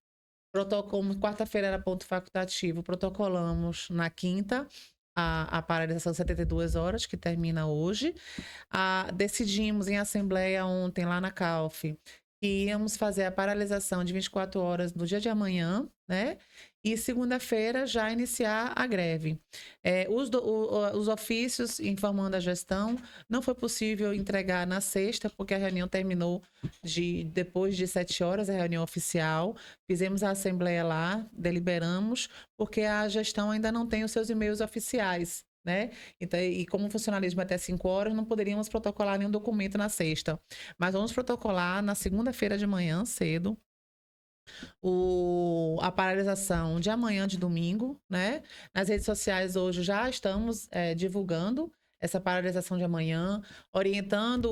Quarta-feira era ponto facultativo, protocolamos na quinta a paralisação de 72 horas, que termina hoje. Decidimos em assembleia ontem, lá na CALF, que íamos fazer a paralisação de 24 horas no dia de amanhã, né? E segunda-feira já iniciar a greve. Os ofícios informando a gestão, não foi possível entregar na sexta, porque a reunião terminou depois de 7 horas, a reunião oficial. Fizemos a assembleia lá, deliberamos, porque a gestão ainda não tem os seus e-mails oficiais, né? Então, e como o funcionalismo é até 5 horas, não poderíamos protocolar nenhum documento na sexta. Mas vamos protocolar na segunda-feira de manhã, cedo, a paralisação de amanhã, de domingo, né? Nas redes sociais hoje já estamos divulgando essa paralisação de amanhã, orientando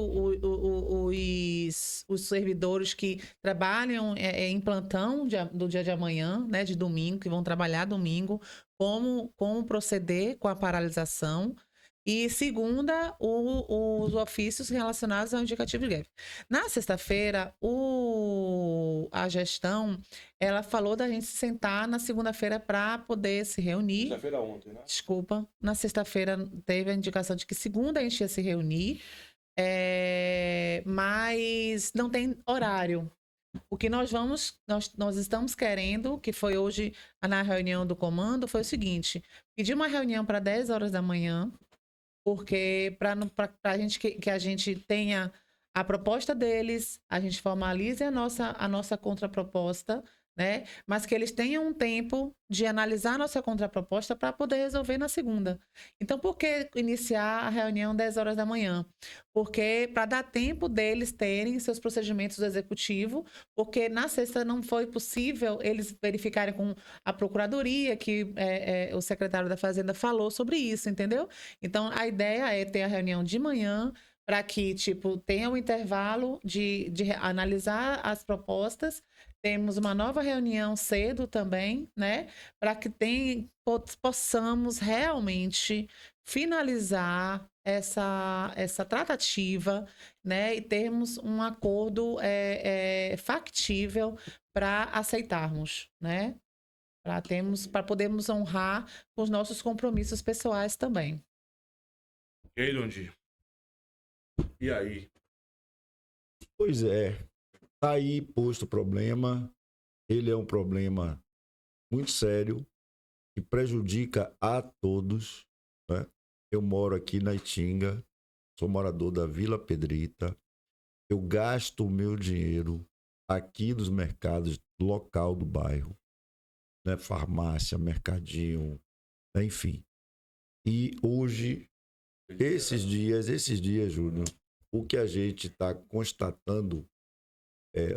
os servidores que trabalham em plantão do dia de amanhã, né? De domingo, que vão trabalhar domingo, como proceder com a paralisação. E segunda, os ofícios relacionados ao indicativo de greve. Na sexta-feira, a gestão, ela falou da gente se sentar na segunda-feira para poder se reunir. Sexta-feira ontem, né? Desculpa. Na sexta-feira teve a indicação de que segunda a gente ia se reunir, mas não tem horário. O que nós estamos querendo, que foi hoje na reunião do comando, foi o seguinte: pedir uma reunião para 10 horas da manhã, porque para a gente que a gente tenha a proposta deles, a gente formalize a nossa contraproposta, né? Mas que eles tenham um tempo de analisar a nossa contraproposta para poder resolver na segunda. Então, por que iniciar a reunião 10 horas da manhã? Porque para dar tempo deles terem seus procedimentos do executivo, porque na sexta não foi possível eles verificarem com a procuradoria, que o secretário da Fazenda falou sobre isso, entendeu? Então, a ideia é ter a reunião de manhã, para que, tenha um intervalo de analisar as propostas. Temos uma nova reunião cedo também, né? Para que possamos realmente finalizar essa tratativa, né? E termos um acordo factível para aceitarmos, né? Para podermos honrar os nossos compromissos pessoais também. E aí, Dondir? E aí? Pois é. Tá aí posto o problema. Ele é um problema muito sério que prejudica a todos, né? Eu moro aqui na Itinga, sou morador da Vila Pedrita. Eu gasto o meu dinheiro aqui nos mercados local do bairro, né? Farmácia, mercadinho, né? Enfim. E hoje, esses dias, Júnior, o que a gente está constatando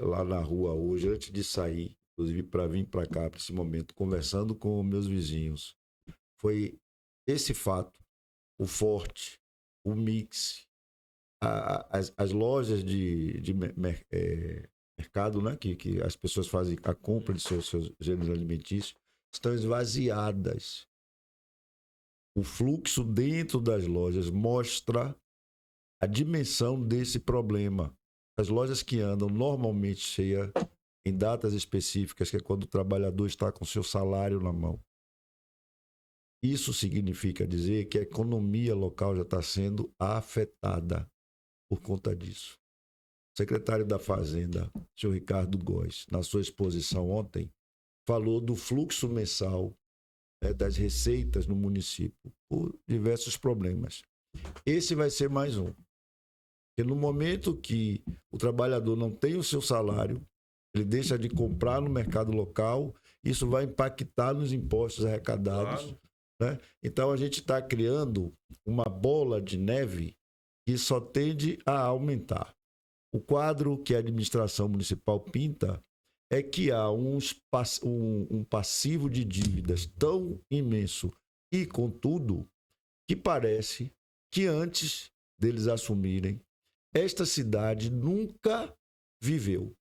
lá na rua hoje, antes de sair, inclusive para vir para cá, para esse momento, conversando com meus vizinhos, foi esse fato, o Forte, o Mix, as lojas de mercado, né, que as pessoas fazem a compra de seus gêneros alimentícios, estão esvaziadas. O fluxo dentro das lojas mostra a dimensão desse problema. As lojas que andam normalmente cheias em datas específicas, que é quando o trabalhador está com seu salário na mão. Isso significa dizer que a economia local já está sendo afetada por conta disso. O secretário da Fazenda, senhor Ricardo Góes, na sua exposição ontem, falou do fluxo mensal das receitas no município por diversos problemas. Esse vai ser mais um. Porque no momento que o trabalhador não tem o seu salário, ele deixa de comprar no mercado local, isso vai impactar nos impostos arrecadados. Claro. Né? Então a gente está criando uma bola de neve que só tende a aumentar. O quadro que a administração municipal pinta é que há um passivo de dívidas tão imenso e, contudo, que parece que antes deles assumirem, esta cidade nunca viveu.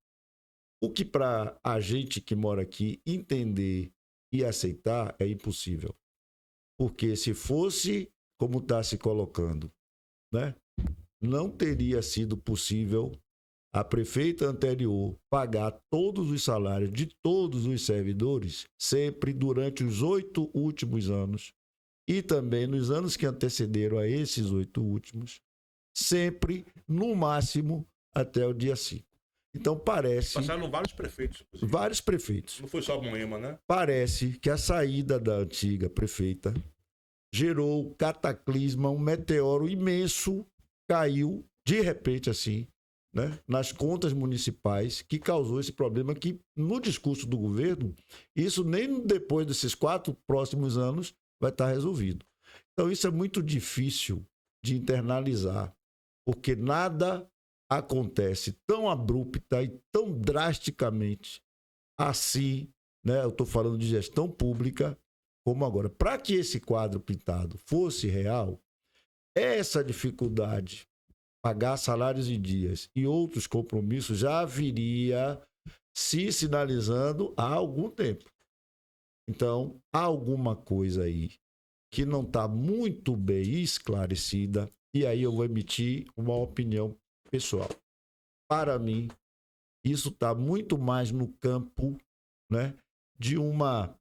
O que para a gente que mora aqui entender e aceitar é impossível. Porque se fosse como está se colocando, né, não teria sido possível a prefeita anterior pagar todos os salários de todos os servidores, sempre durante os 8 últimos anos, e também nos anos que antecederam a esses 8 últimos, sempre, no máximo, até o dia 5. Então parece... Passaram vários prefeitos. Inclusive. Vários prefeitos. Não foi só Moema, né? Parece que a saída da antiga prefeita gerou cataclisma, um meteoro imenso caiu, de repente assim, né, nas contas municipais, que causou esse problema que, no discurso do governo, isso nem depois desses 4 próximos anos vai estar resolvido. Então, isso é muito difícil de internalizar, porque nada acontece tão abrupta e tão drasticamente assim, né? Eu estou falando de gestão pública, como agora. Para que esse quadro pintado fosse real, essa dificuldade, pagar salários em dias e outros compromissos já viria se sinalizando há algum tempo. Então, há alguma coisa aí que não está muito bem esclarecida, e aí eu vou emitir uma opinião pessoal. Para mim, isso está muito mais no campo, né, de uma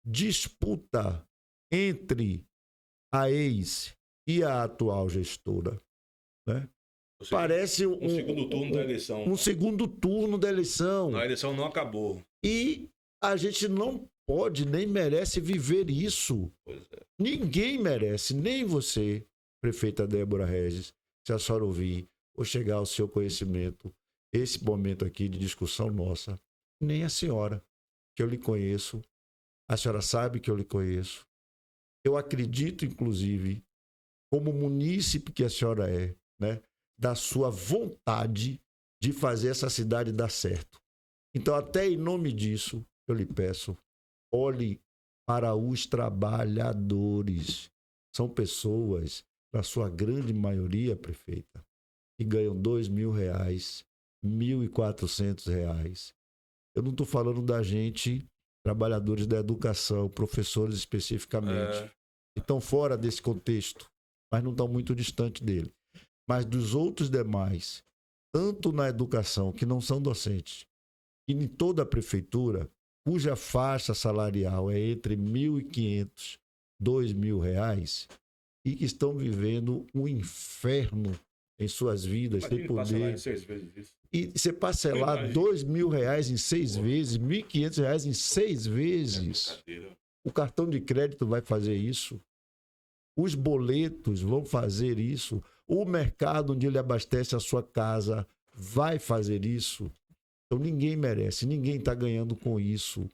disputa entre a ex e a atual gestora. Né? Ou seja, Parece um segundo turno da eleição. Um segundo turno da eleição. A eleição não acabou. E a gente não pode nem merece viver isso. Pois é. Ninguém merece, nem você, prefeita Débora Regis, se a senhora ouvir ou chegar ao seu conhecimento, esse momento aqui de discussão nossa, nem a senhora, que eu lhe conheço, a senhora sabe que eu lhe conheço. Eu acredito, inclusive, como munícipe que a senhora é, né, da sua vontade de fazer essa cidade dar certo. Então, até em nome disso, eu lhe peço, olhe para os trabalhadores. São pessoas, na sua grande maioria, prefeita, que ganham R$2.000, R$1.400. Eu não estou falando da gente, trabalhadores da educação, professores especificamente, que estão fora desse contexto, mas não estão muito distante dele. Mas dos outros demais, tanto na educação, que não são docentes, e em toda a prefeitura, cuja faixa salarial é entre R$1.500 e R$2.000, e que estão vivendo um inferno em suas vidas, sem poder. Em 6 vezes isso. E você parcelar R$2.000 em 6 vezes, R$1.500 em 6 vezes. O cartão de crédito vai fazer isso. Os boletos vão fazer isso. O mercado onde ele abastece a sua casa vai fazer isso. Então ninguém merece, ninguém está ganhando com isso.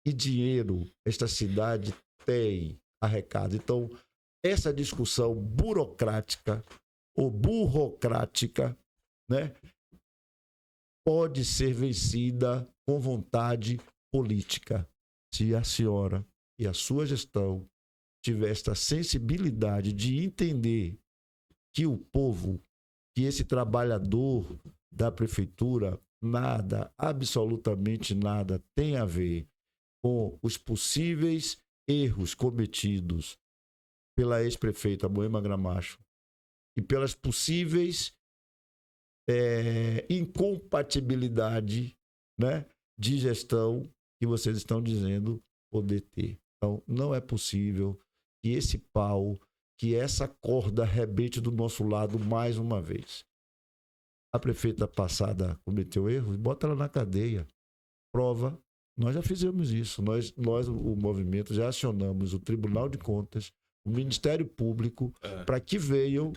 E dinheiro, esta cidade tem arrecado. Então, essa discussão burocrática ou burocrática, né, pode ser vencida com vontade política. Se a senhora e a sua gestão tiver esta sensibilidade de entender que o povo, que esse trabalhador da prefeitura, nada, absolutamente nada, tem a ver com os possíveis erros cometidos pela ex-prefeita Moema Gramacho e pelas possíveis incompatibilidade, né, de gestão que vocês estão dizendo poder ter. Então, não é possível que esse pau, que essa corda arrebente do nosso lado mais uma vez. A prefeita passada cometeu erros, bota ela na cadeia. Prova, nós já fizemos isso. Nós o movimento, já acionamos o Tribunal de Contas, o Ministério Público, para que venham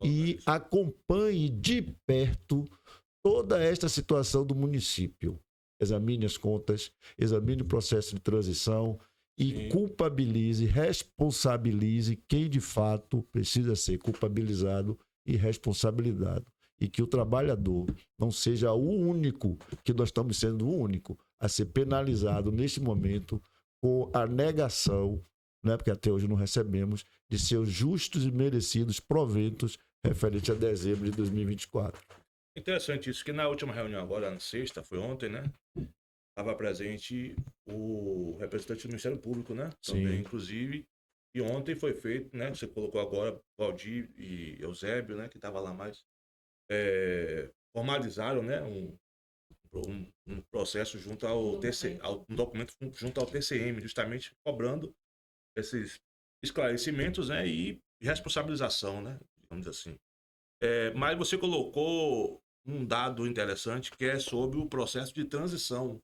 e acompanhem de perto toda esta situação do município. Examine as contas, examine o processo de transição e culpabilize, responsabilize quem de fato precisa ser culpabilizado e responsabilizado. E que o trabalhador não seja o único, que nós estamos sendo o único, a ser penalizado neste momento com a negação, né, porque até hoje não recebemos, de seus justos e merecidos proventos referente a dezembro de 2024. Interessante isso, que na última reunião agora, na sexta, foi ontem, né? Estava presente o representante do Ministério Público, né? Também, Sim. inclusive. E ontem foi feito, né? Você colocou agora Valdir e Eusébio, né? Que estava lá mais. Formalizaram, né? Um processo junto ao TCM, um documento junto ao TCM, justamente cobrando esses esclarecimentos, né? E responsabilização, né? Digamos assim. Mas você colocou um dado interessante que é sobre o processo de transição.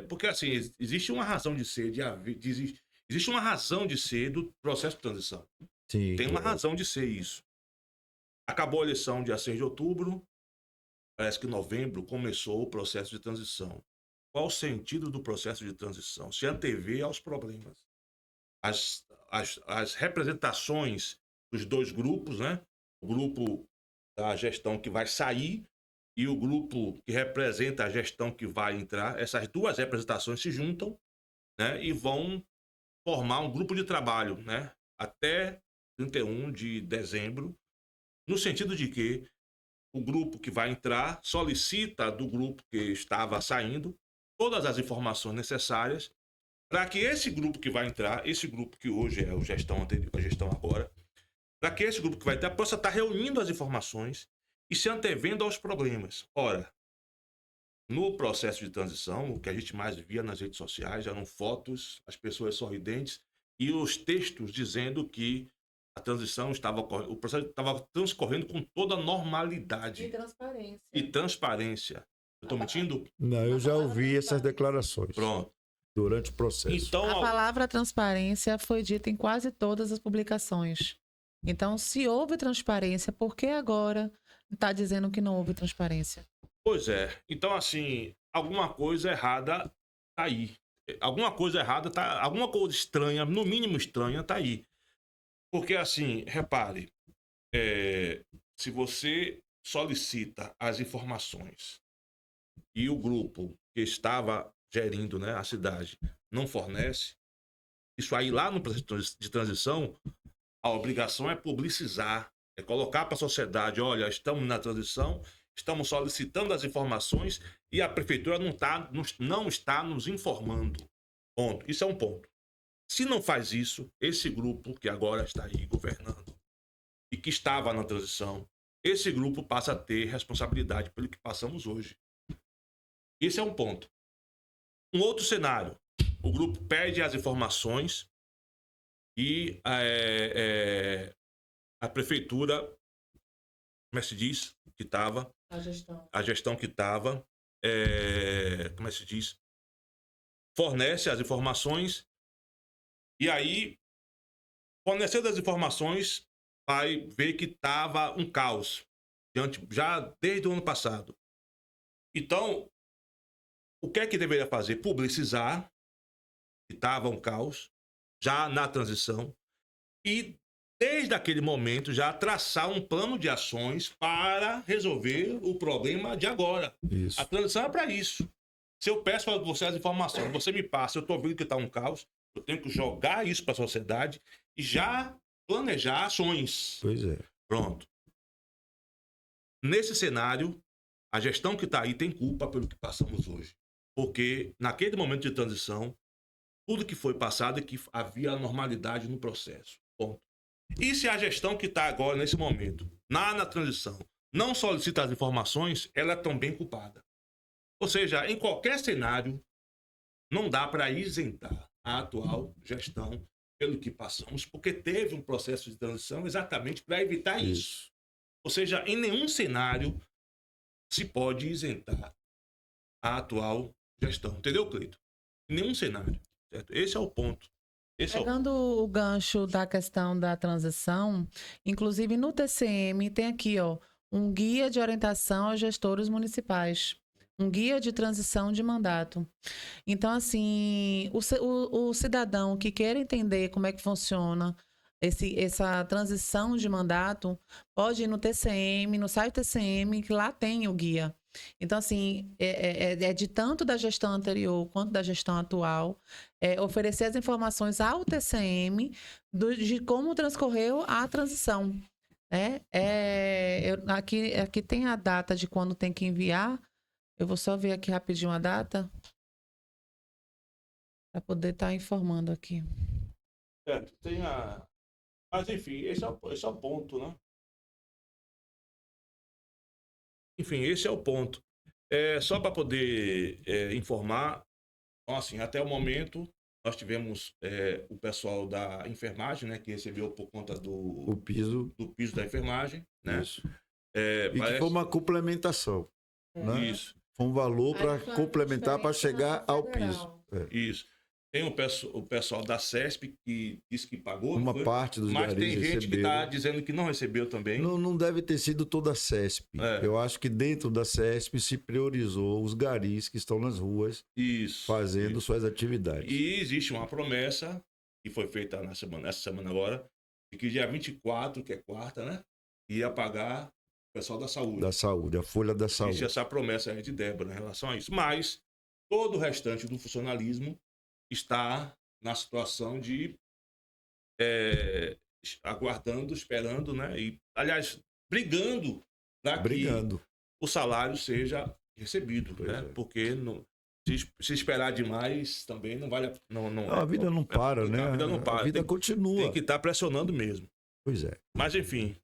Porque, assim, existe uma razão de ser, existe uma razão de ser do processo de transição. Sim, Tem uma razão de ser isso. Acabou a eleição dia 6 de outubro, parece que em novembro começou o processo de transição. Qual o sentido do processo de transição? Se antever aos problemas. as representações dos dois grupos, né? O grupo da gestão que vai sair e o grupo que representa a gestão que vai entrar. Essas duas representações se juntam, né? E vão formar um grupo de trabalho, né? Até 31 de dezembro, no sentido de que o grupo que vai entrar solicita do grupo que estava saindo todas as informações necessárias para que esse grupo que vai entrar, esse grupo que hoje é o gestão anterior, a gestão agora, para que esse grupo que vai entrar possa estar reunindo as informações e se antevendo aos problemas. Ora, no processo de transição, o que a gente mais via nas redes sociais eram fotos, as pessoas sorridentes e os textos dizendo que a transição estava ocorrendo, o processo estava transcorrendo com toda normalidade. E transparência. Eu estou mentindo? Não, eu já ouvi essas declarações. Pronto. Durante o processo. Então, A palavra transparência foi dita em quase todas as publicações. Então, se houve transparência, por que agora está dizendo que não houve transparência? pois é. Então, assim, alguma coisa errada tá aí. Alguma coisa errada tá. Alguma coisa estranha, no mínimo estranha, tá aí. Porque, assim, repare, se você solicita as informações e o grupo que estava gerindo, né, a cidade não fornece, isso aí lá no processo de transição, a obrigação é publicizar, é colocar para a sociedade, olha, estamos na transição, estamos solicitando as informações e a prefeitura não está nos informando. Ponto. Isso é um ponto. Se não faz isso, esse grupo que agora está aí governando e que estava na transição, esse grupo passa a ter responsabilidade pelo que passamos hoje. Esse é um ponto. Um outro cenário, o grupo pede as informações e a prefeitura, como é que se diz, que estava, a gestão que estava, como é que se diz, fornece as informações e aí, fornecendo as informações, vai ver que estava um caos, já desde o ano passado. Então, o que é que deveria fazer? Publicizar que estava um caos, já na transição, e desde aquele momento já traçar um plano de ações para resolver o problema de agora. Isso. A transição é para isso. Se eu peço para você as informações, você me passa, eu estou vendo que está um caos, eu tenho que jogar isso para a sociedade e já planejar ações. Pois é. Pronto. Nesse cenário, a gestão que está aí tem culpa pelo que passamos hoje. Porque naquele momento de transição, tudo que foi passado é que havia normalidade no processo. Ponto. E se a gestão que está agora, nesse momento, na transição, não solicita as informações, ela é também culpada. Ou seja, em qualquer cenário, não dá para isentar a atual gestão pelo que passamos, porque teve um processo de transição exatamente para evitar isso. Ou seja, em nenhum cenário se pode isentar a atual gestão. Entendeu, Cleito? Em nenhum cenário. Certo? Esse é o ponto. Pegando o gancho da questão da transição, inclusive no TCM tem aqui, ó, um guia de orientação aos gestores municipais. Um guia de transição de mandato. Então, assim, o cidadão que queira entender como é que funciona essa transição de mandato, pode ir no TCM, no site TCM, que lá tem o guia. Então, assim, é de tanto da gestão anterior quanto da gestão atual, oferecer as informações ao TCM de como transcorreu a transição. Aqui tem a data de quando tem que enviar. Eu vou só ver aqui rapidinho a data para poder estar informando aqui. Certo, tem a... Mas, enfim, esse é o ponto, né? Enfim, esse é o ponto. Só para poder informar, então, assim, até o momento, nós tivemos o pessoal da enfermagem, né, que recebeu por conta do piso da enfermagem, né? Isso. Que foi uma complementação. Né? Isso. Foi um valor para complementar, para chegar ao piso. Isso. Tem o pessoal da CESP que disse que pagou. Uma parte dos garis mas tem gente receberam. que está dizendo que não recebeu também. Não deve ter sido toda a CESP. Eu acho que dentro da CESP se priorizou os garis que estão nas ruas fazendo suas atividades. E existe uma promessa que foi feita essa semana agora, de que dia 24, que é quarta, né? Ia pagar o pessoal da saúde. Da saúde, a folha da saúde. Existe essa promessa aí de Débora em relação a isso. Mas todo o restante do funcionalismo está na situação de aguardando, esperando, né? E, aliás, brigando para que o salário seja recebido, né? Porque se esperar demais também não vale a vida não para, né? A vida não para. A vida continua. Tem que estar pressionando mesmo. Pois é. Mas, enfim,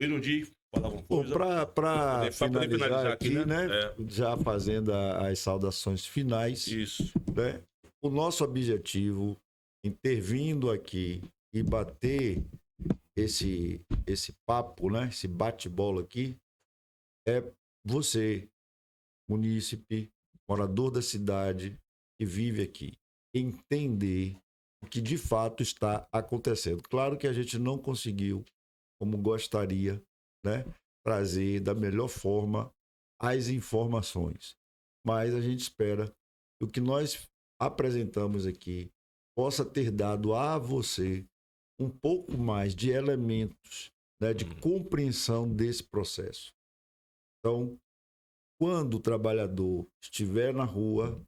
Irundir, falar alguma coisa? Para finalizar aqui, né? É. Já fazendo as saudações finais. Isso. Né? O nosso objetivo, intervindo aqui e bater esse papo, né? Esse bate-bola aqui, é você, munícipe, morador da cidade que vive aqui, entender o que de fato está acontecendo. Claro que a gente não conseguiu, como gostaria, né, trazer da melhor forma as informações, mas a gente espera que o que nós apresentamos aqui possa ter dado a você um pouco mais de elementos, né, de compreensão desse processo. Então, quando o trabalhador estiver na rua,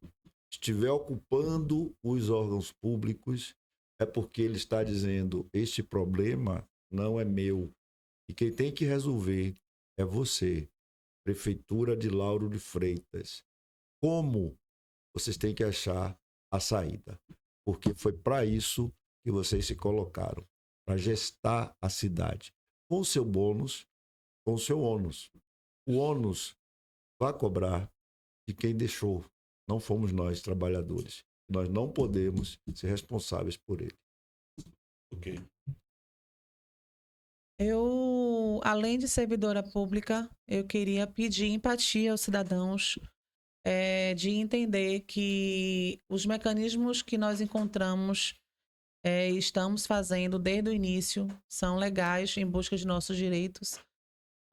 estiver ocupando os órgãos públicos, é porque ele está dizendo: este problema não é meu. E quem tem que resolver é você, Prefeitura de Lauro de Freitas. Como vocês têm que achar a saída? Porque foi para isso que vocês se colocaram, para gestar a cidade. Com o seu bônus, com o seu ônus. O ônus vai cobrar de quem deixou. Não fomos nós, trabalhadores. Nós não podemos ser responsáveis por ele. Ok. Eu, além de servidora pública, eu queria pedir empatia aos cidadãos, de entender que os mecanismos que nós encontramos e estamos fazendo desde o início são legais em busca de nossos direitos.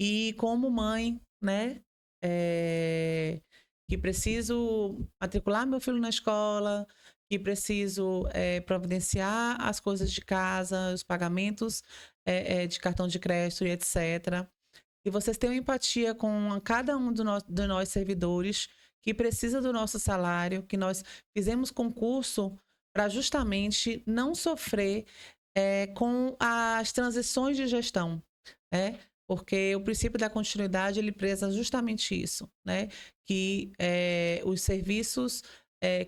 E como mãe, né, que preciso matricular meu filho na escola, que preciso providenciar as coisas de casa, os pagamentos de cartão de crédito e etc. E vocês tenham empatia com cada um de nós servidores que precisa do nosso salário, que nós fizemos concurso para justamente não sofrer com as transições de gestão, né? Porque o princípio da continuidade, ele preza justamente isso, né? Que os serviços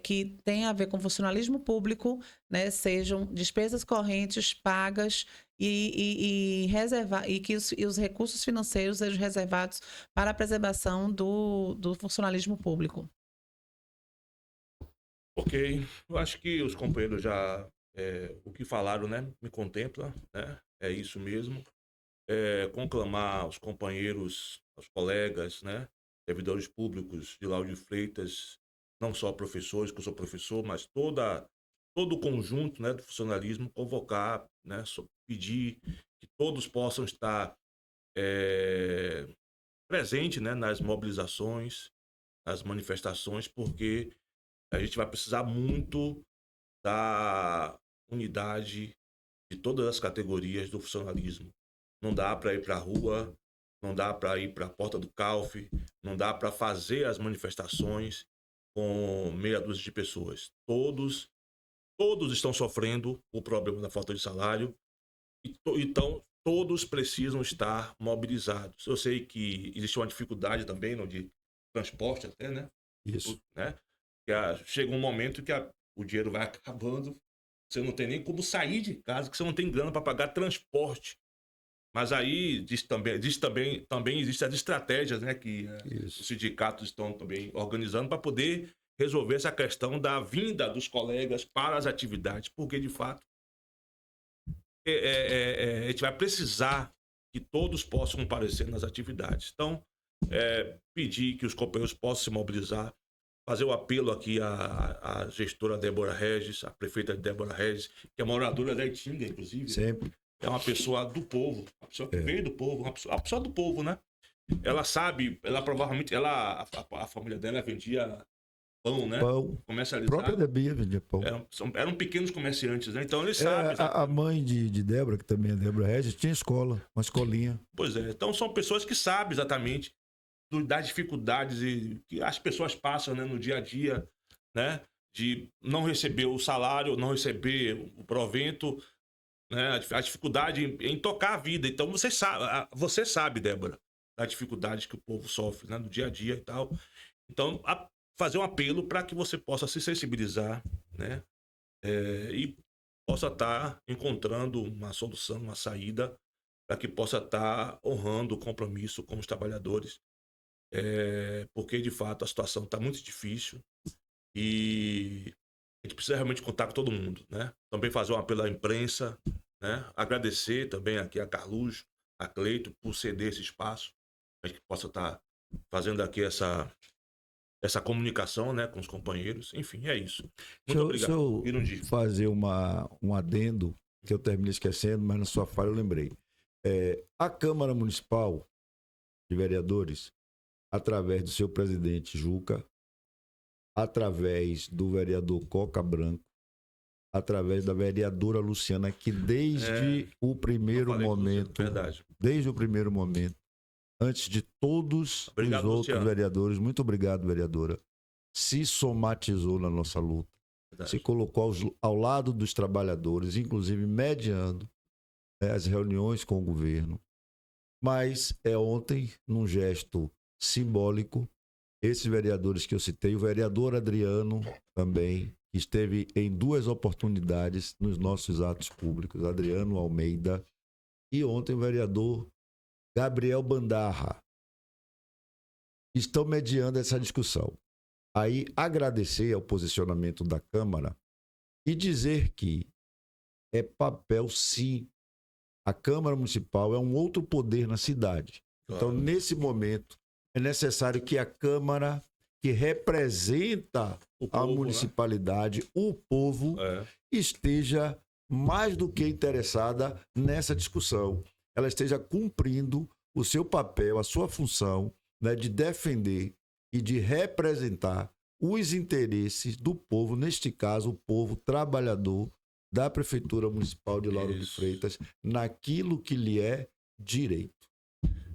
que têm a ver com funcionalismo público, né, sejam despesas correntes pagas e que os recursos financeiros sejam reservados para a preservação do funcionalismo público. Ok. Eu acho que os companheiros já, o que falaram, né, me contempla, né? É isso mesmo. Conclamar os companheiros, os colegas, né, servidores públicos de Lauro de Freitas, não só professores, que eu sou professor, mas todo o conjunto, né, do funcionalismo, convocar, né, pedir que todos possam estar presentes, né, nas mobilizações, nas manifestações, porque a gente vai precisar muito da unidade de todas as categorias do funcionalismo. Não dá para ir para a rua, não dá para ir para a porta do CALF, não dá para fazer as manifestações com meia dúzia de pessoas. Todos estão sofrendo o problema da falta de salário, então todos precisam estar mobilizados. Eu sei que existe uma dificuldade também de transporte até, né? Isso. Né? Chega um momento que o dinheiro vai acabando, você não tem nem como sair de casa, que você não tem grana para pagar transporte. Mas aí também existem as estratégias, né, que os sindicatos estão também organizando para poder resolver essa questão da vinda dos colegas para as atividades, porque de fato a gente vai precisar que todos possam comparecer nas atividades. Então, pedir que os companheiros possam se mobilizar, fazer o apelo aqui à gestora Débora Regis, à prefeita Débora Regis, que é moradora da Itinga, inclusive. Sempre. É uma pessoa do povo, uma pessoa que veio do povo, uma pessoa do povo, né? Ela sabe, ela provavelmente, a família dela vendia pão, né? Pão. A Comercializado. própria Debinha vendia pão. Eram pequenos comerciantes, né? Então eles sabem. A mãe de Débora, que também é Débora Regis, tinha escola, uma escolinha. Pois é. Então são pessoas que sabem exatamente das dificuldades que as pessoas passam, né, no dia a dia, né? De não receber o salário, não receber o provento, né? A dificuldade em tocar a vida. Então você sabe, Débora, das dificuldades que o povo sofre, né, no dia a dia e tal. Então, fazer um apelo para que você possa se sensibilizar, né? E possa estar encontrando uma solução, uma saída, para que possa estar honrando o compromisso com os trabalhadores. Porque, de fato, a situação está muito difícil e a gente precisa realmente contar com todo mundo, né? Também fazer um apelo à imprensa, né? Agradecer também aqui a Carluxo, a Cleito, por ceder esse espaço, para que possa estar fazendo aqui essa comunicação, né, com os companheiros. Enfim, é isso. Muito obrigado. Deixa eu fazer um adendo, que eu terminei esquecendo, mas na sua fala eu lembrei. A Câmara Municipal de Vereadores, através do seu presidente Juca, através do vereador Coca Branco, através da vereadora Luciana, que desde o primeiro momento, desde o primeiro momento, antes de todos os outros Luciano. vereadores, muito obrigado, vereadora, se somatizou na nossa luta, se colocou ao lado dos trabalhadores, inclusive mediando as reuniões com o governo. Mas ontem, num gesto simbólico, esses vereadores que eu citei, o vereador Adriano também, que esteve em 2 oportunidades nos nossos atos públicos, Adriano Almeida, e ontem o vereador Gabriel Bandarra, estão mediando essa discussão. Aí, agradecer ao posicionamento da Câmara e dizer que é papel, sim, a Câmara Municipal é um outro poder na cidade. Então, nesse momento, é necessário que a Câmara, que representa a municipalidade, né? O povo, esteja mais do que interessada nessa discussão. Ela esteja cumprindo o seu papel, a sua função, né, de defender e de representar os interesses do povo, neste caso, o povo trabalhador da Prefeitura Municipal de Lauro de Freitas, naquilo que lhe é direito.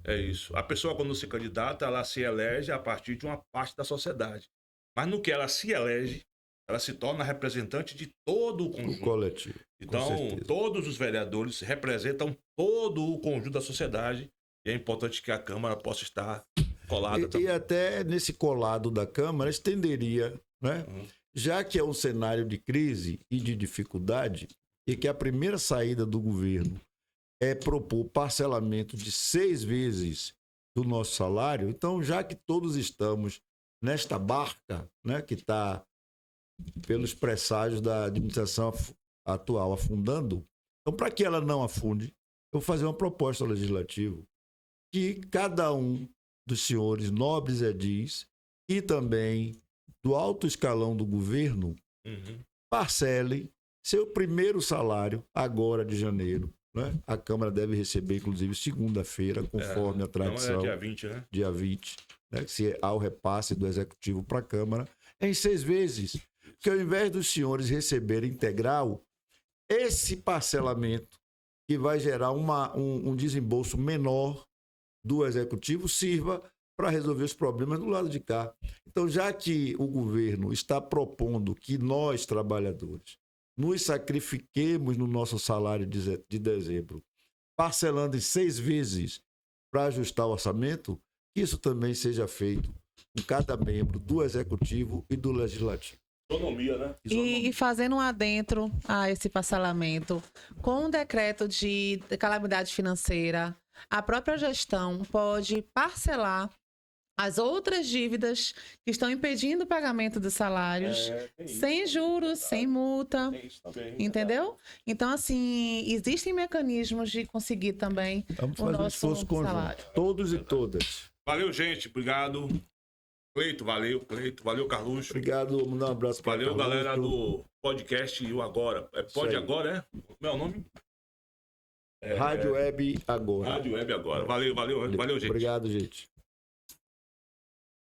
É isso. A pessoa, quando se candidata, ela se elege a partir de uma parte da sociedade. Mas no que ela se elege, ela se torna representante de todo o conjunto. O coletivo. Então, todos os vereadores representam todo o conjunto da sociedade e é importante que a Câmara possa estar colada também. E até nesse colado da Câmara estenderia, né? Já que é um cenário de crise e de dificuldade, e que a primeira saída do governo é propor parcelamento de 6 vezes do nosso salário, então, já que todos estamos nesta barca, né, que está, pelos presságios da administração atual, afundando, então, para que ela não afunde, eu vou fazer uma proposta legislativa que cada um dos senhores nobres edis e também do alto escalão do governo parcelem seu primeiro salário agora de janeiro. Né? A Câmara deve receber, inclusive, segunda-feira, conforme a tradição. Então é dia 20, né? Dia 20, né? Se há o repasse do Executivo para a Câmara, em 6 vezes. Porque ao invés dos senhores receberem integral, esse parcelamento, que vai gerar um desembolso menor do Executivo, sirva para resolver os problemas do lado de cá. Então, já que o governo está propondo que nós, trabalhadores, nos sacrifiquemos no nosso salário de dezembro, parcelando em 6 vezes para ajustar o orçamento, que isso também seja feito com cada membro do Executivo e do Legislativo. Autonomia, né? E fazendo um adentro a esse parcelamento, com o decreto de calamidade financeira, a própria gestão pode parcelar as outras dívidas que estão impedindo o pagamento dos salários, sem juros, sem multa, entendeu? Então, assim, existem mecanismos de conseguir também o nosso salário. Todos e todas. Valeu, gente. Obrigado. Cleito, valeu. Cleito, valeu, Carluxo. Obrigado, mandar um abraço para Valeu, galera do podcast e o Agora. Pode Agora, é? Como é o nome? Rádio Web Agora. Rádio Web Agora. Valeu, gente. Obrigado, gente.